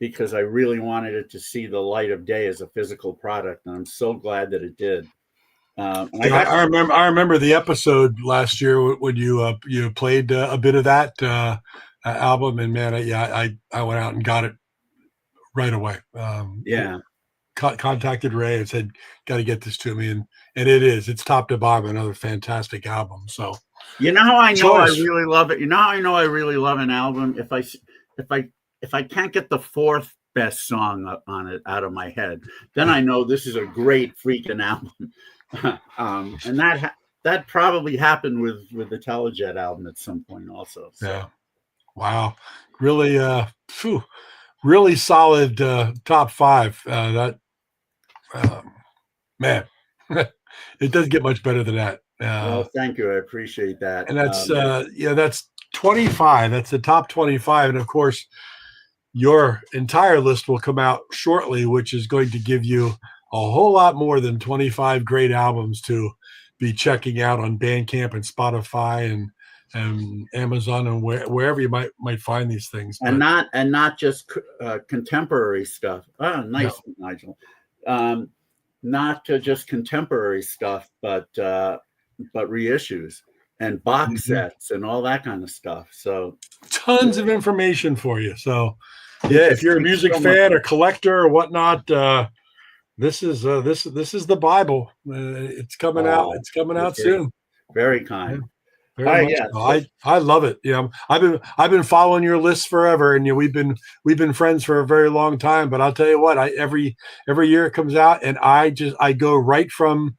because I really wanted it to see the light of day as a physical product, and I'm so glad that it did. And I remember the episode last year when you played a bit of that album, and man, I went out and got it right away. Contacted Ray and said, "Got to get this to me," and it's top to bottom another fantastic album. So you know how I know I Choice. really love it. You know how I know I really love an album if I can't get the fourth best song on it out of my head, then I know this is a great freaking album. And that probably happened with the Telejet album at some point also. So. Yeah. Wow. Really, really solid top five. Man, it doesn't get much better than that. Well, thank you. I appreciate that. And that's that's 25. That's the top 25. And of course, your entire list will come out shortly, which is going to give you a whole lot more than 25 great albums to be checking out on Bandcamp and Spotify and Amazon and wherever you might find these things. And not just contemporary stuff. Oh, nice, no. Nigel. Not just contemporary stuff, but reissues and box sets and all that kind of stuff. So tons of information for you. So yeah, if you're a music fan or collector or whatnot, this is the Bible. It's coming out. It's coming out soon. Very kind. Yeah. Very much so. I love it. Yeah, I've been following your list forever, and we've been friends for a very long time. But I'll tell you what, every year it comes out, and I go right from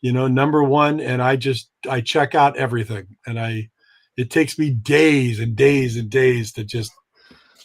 number one, and I check out everything, and it takes me days and days and days to just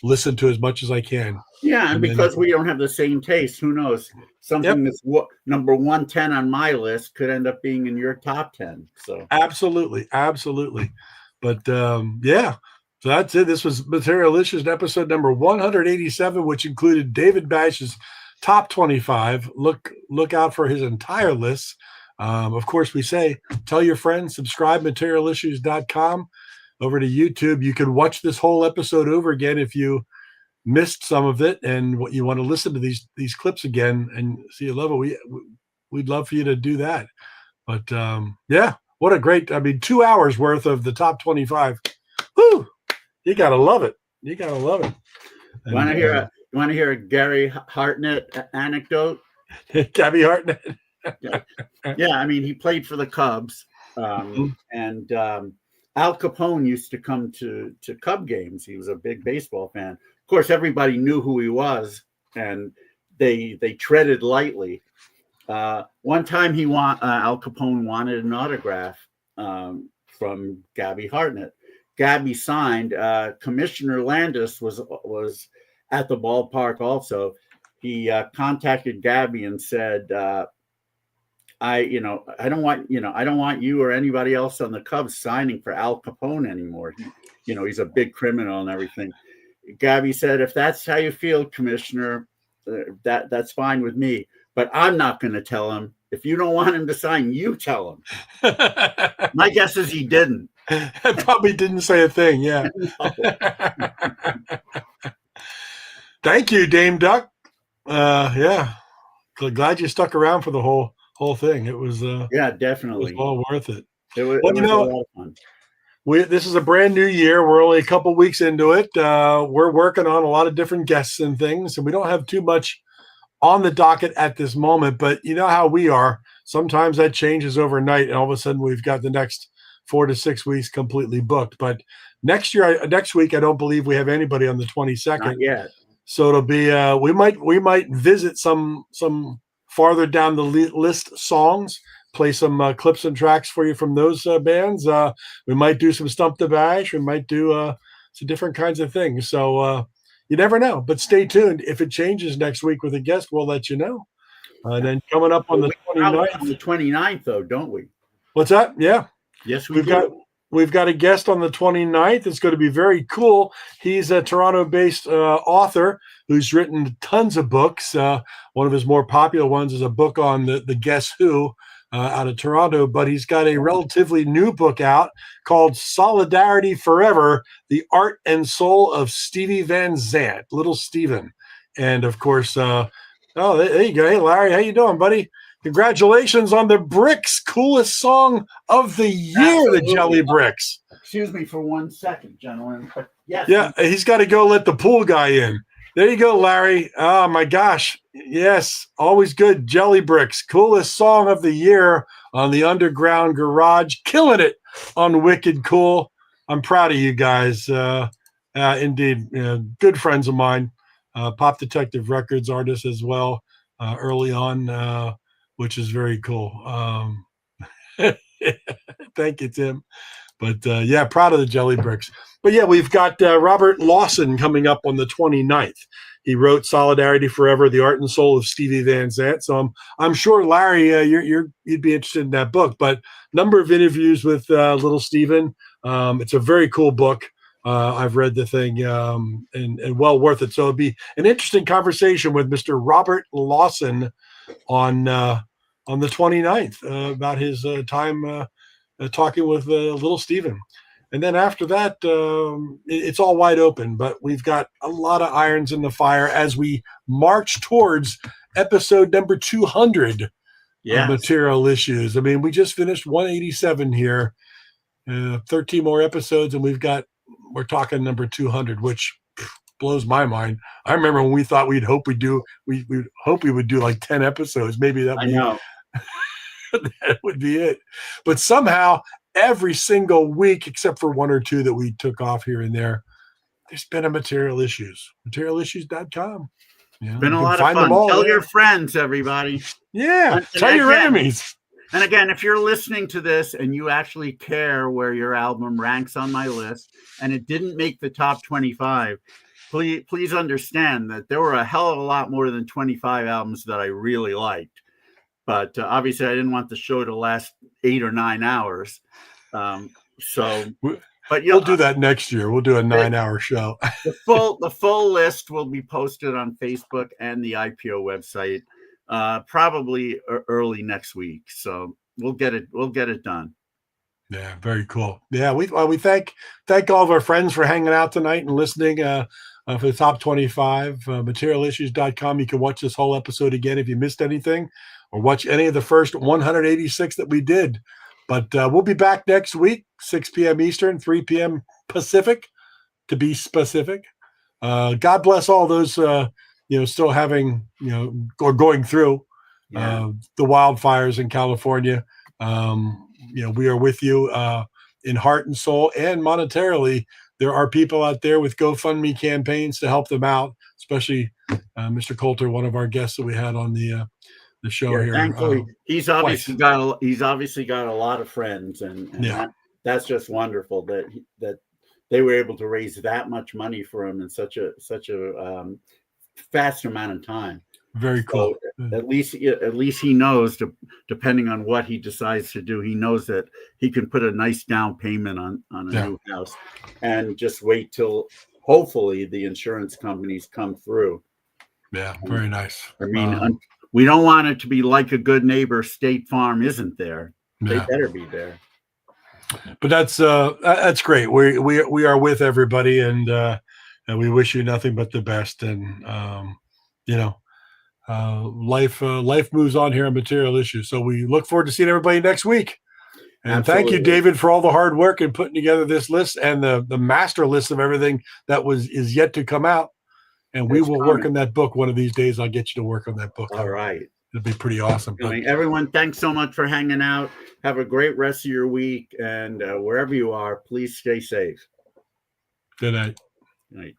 listen to as much as I can. Yeah, and because we don't have the same taste, who knows? Something that's number 110 on my list could end up being in your top 10. So absolutely. But yeah, so that's it. This was Materialicious episode number 187, which included David Bash's top 25. Look out for his entire list. Of course, we say tell your friends, subscribe, materialissues.com. Over to YouTube. You can watch this whole episode over again if you missed some of it and what you want to listen to these clips again and see a level. We'd love for you to do that. But yeah, what a great, 2 hours worth of the top 25. Woo! You gotta love it. You want to hear a Gary Hartnett anecdote? Gabby Hartnett. Yeah, he played for the Cubs. And Al Capone used to come to Cub games. He was a big baseball fan. Of course, everybody knew who he was, and they treaded lightly. One time, Al Capone wanted an autograph from Gabby Hartnett. Gabby signed. Commissioner Landis was at the ballpark also. He contacted Gabby and said, I don't want you or anybody else on the Cubs signing for Al Capone anymore. He's a big criminal and everything. Gabby said, if that's how you feel, Commissioner, that's fine with me. But I'm not going to tell him. If you don't want him to sign, you tell him. My guess is he didn't. Probably didn't say a thing. Yeah. Thank you, Dame Duck. Yeah. Glad you stuck around for the whole thing. It was definitely. It was well worth it. It was a lot of fun. This is a brand new year. We're only a couple weeks into it. We're working on a lot of different guests and things, and we don't have too much on the docket at this moment. But you know how we are. Sometimes that changes overnight, and all of a sudden we've got the next 4 to 6 weeks completely booked. But next week, I don't believe we have anybody on the 22nd. Not yet. So it'll be we might visit some farther down the list songs, play some clips and tracks for you from those bands. We might do some Stump the Bash. We might do some different kinds of things. So you never know. But stay tuned. If it changes next week with a guest, we'll let you know. And then coming up on the 29th. On the 29th, though, don't we? What's that? Yeah. Yes, we've got. We've got a guest on the 29th. It's going to be very cool. He's a Toronto-based author who's written tons of books. One of his more popular ones is a book on the Guess Who out of Toronto, but he's got a relatively new book out called Solidarity Forever, The Art and Soul of Stevie Van Zandt, Little Steven. And, of course, there you go. Hey, Larry, how you doing, buddy? Congratulations on the Bricks, coolest song of the year, Absolutely. The Jelly Bricks. Excuse me for 1 second, gentlemen. Yes. Yeah, he's got to go let the pool guy in. There you go, Larry. Oh, my gosh. Yes, always good. Jelly Bricks, coolest song of the year on the Underground Garage. Killing it on Wicked Cool. I'm proud of you guys. Indeed. Good friends of mine. Pop Detective Records artists as well early on. Which is very cool. Thank you, Tim. But yeah, proud of the Jelly Bricks. But yeah, we've got Robert Lawson coming up on the 29th. He wrote "Solidarity Forever: The Art and Soul of Stevie Van Zandt." So I'm sure, Larry, you'd be interested in that book. But number of interviews with little Steven. It's a very cool book. I've read the thing and well worth it. So it'd be an interesting conversation with Mr. Robert Lawson on the 29th about his time talking with little Steven. And then after that, it's all wide open, but we've got a lot of irons in the fire as we march towards episode number 200 of Material Issues. I mean, we just finished 187 here, 13 more episodes, and we're talking number 200, which blows my mind. I remember when we thought we'd hope we would do like 10 episodes. Maybe that that would be it. But somehow every single week, except for one or two that we took off here and there, there's been a Material Issues. Materialissues.com. Yeah, been a lot of fun. Tell your friends, everybody. Yeah, And tell your again- enemies. And again, if you're listening to this and you actually care where your album ranks on my list and it didn't make the top 25, please understand that there were a hell of a lot more than 25 albums that I really liked. But obviously, I didn't want the show to last 8 or 9 hours. But We'll do that next year. We'll do a 9-hour show. the full list will be posted on Facebook and the IPO website probably early next week. So we'll get it done. Yeah, very cool. Yeah, we thank all of our friends for hanging out tonight and listening for the top 25. Materialissues.com. You can watch this whole episode again if you missed anything, or watch any of the first 186 that we did. But we'll be back next week, 6 p.m. Eastern, 3 p.m. Pacific, to be specific. God bless all those still having or going through the wildfires in California. We are with you in heart and soul, and monetarily. There are people out there with GoFundMe campaigns to help them out, especially Mr. Coulter, one of our guests that we had on the show here. Thankfully, he's obviously got a lot of friends, and that's just wonderful that they were able to raise that much money for him in such a fast amount of time. Very cool. So at least he knows, depending on what he decides to do, he knows that he can put a nice down payment on a new house, and just wait till hopefully the insurance companies come through. Yeah, very nice. I mean, we don't want it to be like a good neighbor. State Farm isn't there. They better be there. But that's great. We are with everybody, and we wish you nothing but the best. And life moves on here on Material Issues. So we look forward to seeing everybody next week. And Absolutely. Thank you, David, for all the hard work in putting together this list and the master list of everything that is yet to come out. And we will work on that book one of these days. I'll get you to work on that book. All right. It'll be pretty awesome. Everyone, thanks so much for hanging out. Have a great rest of your week. And wherever you are, please stay safe. Good night. Good night.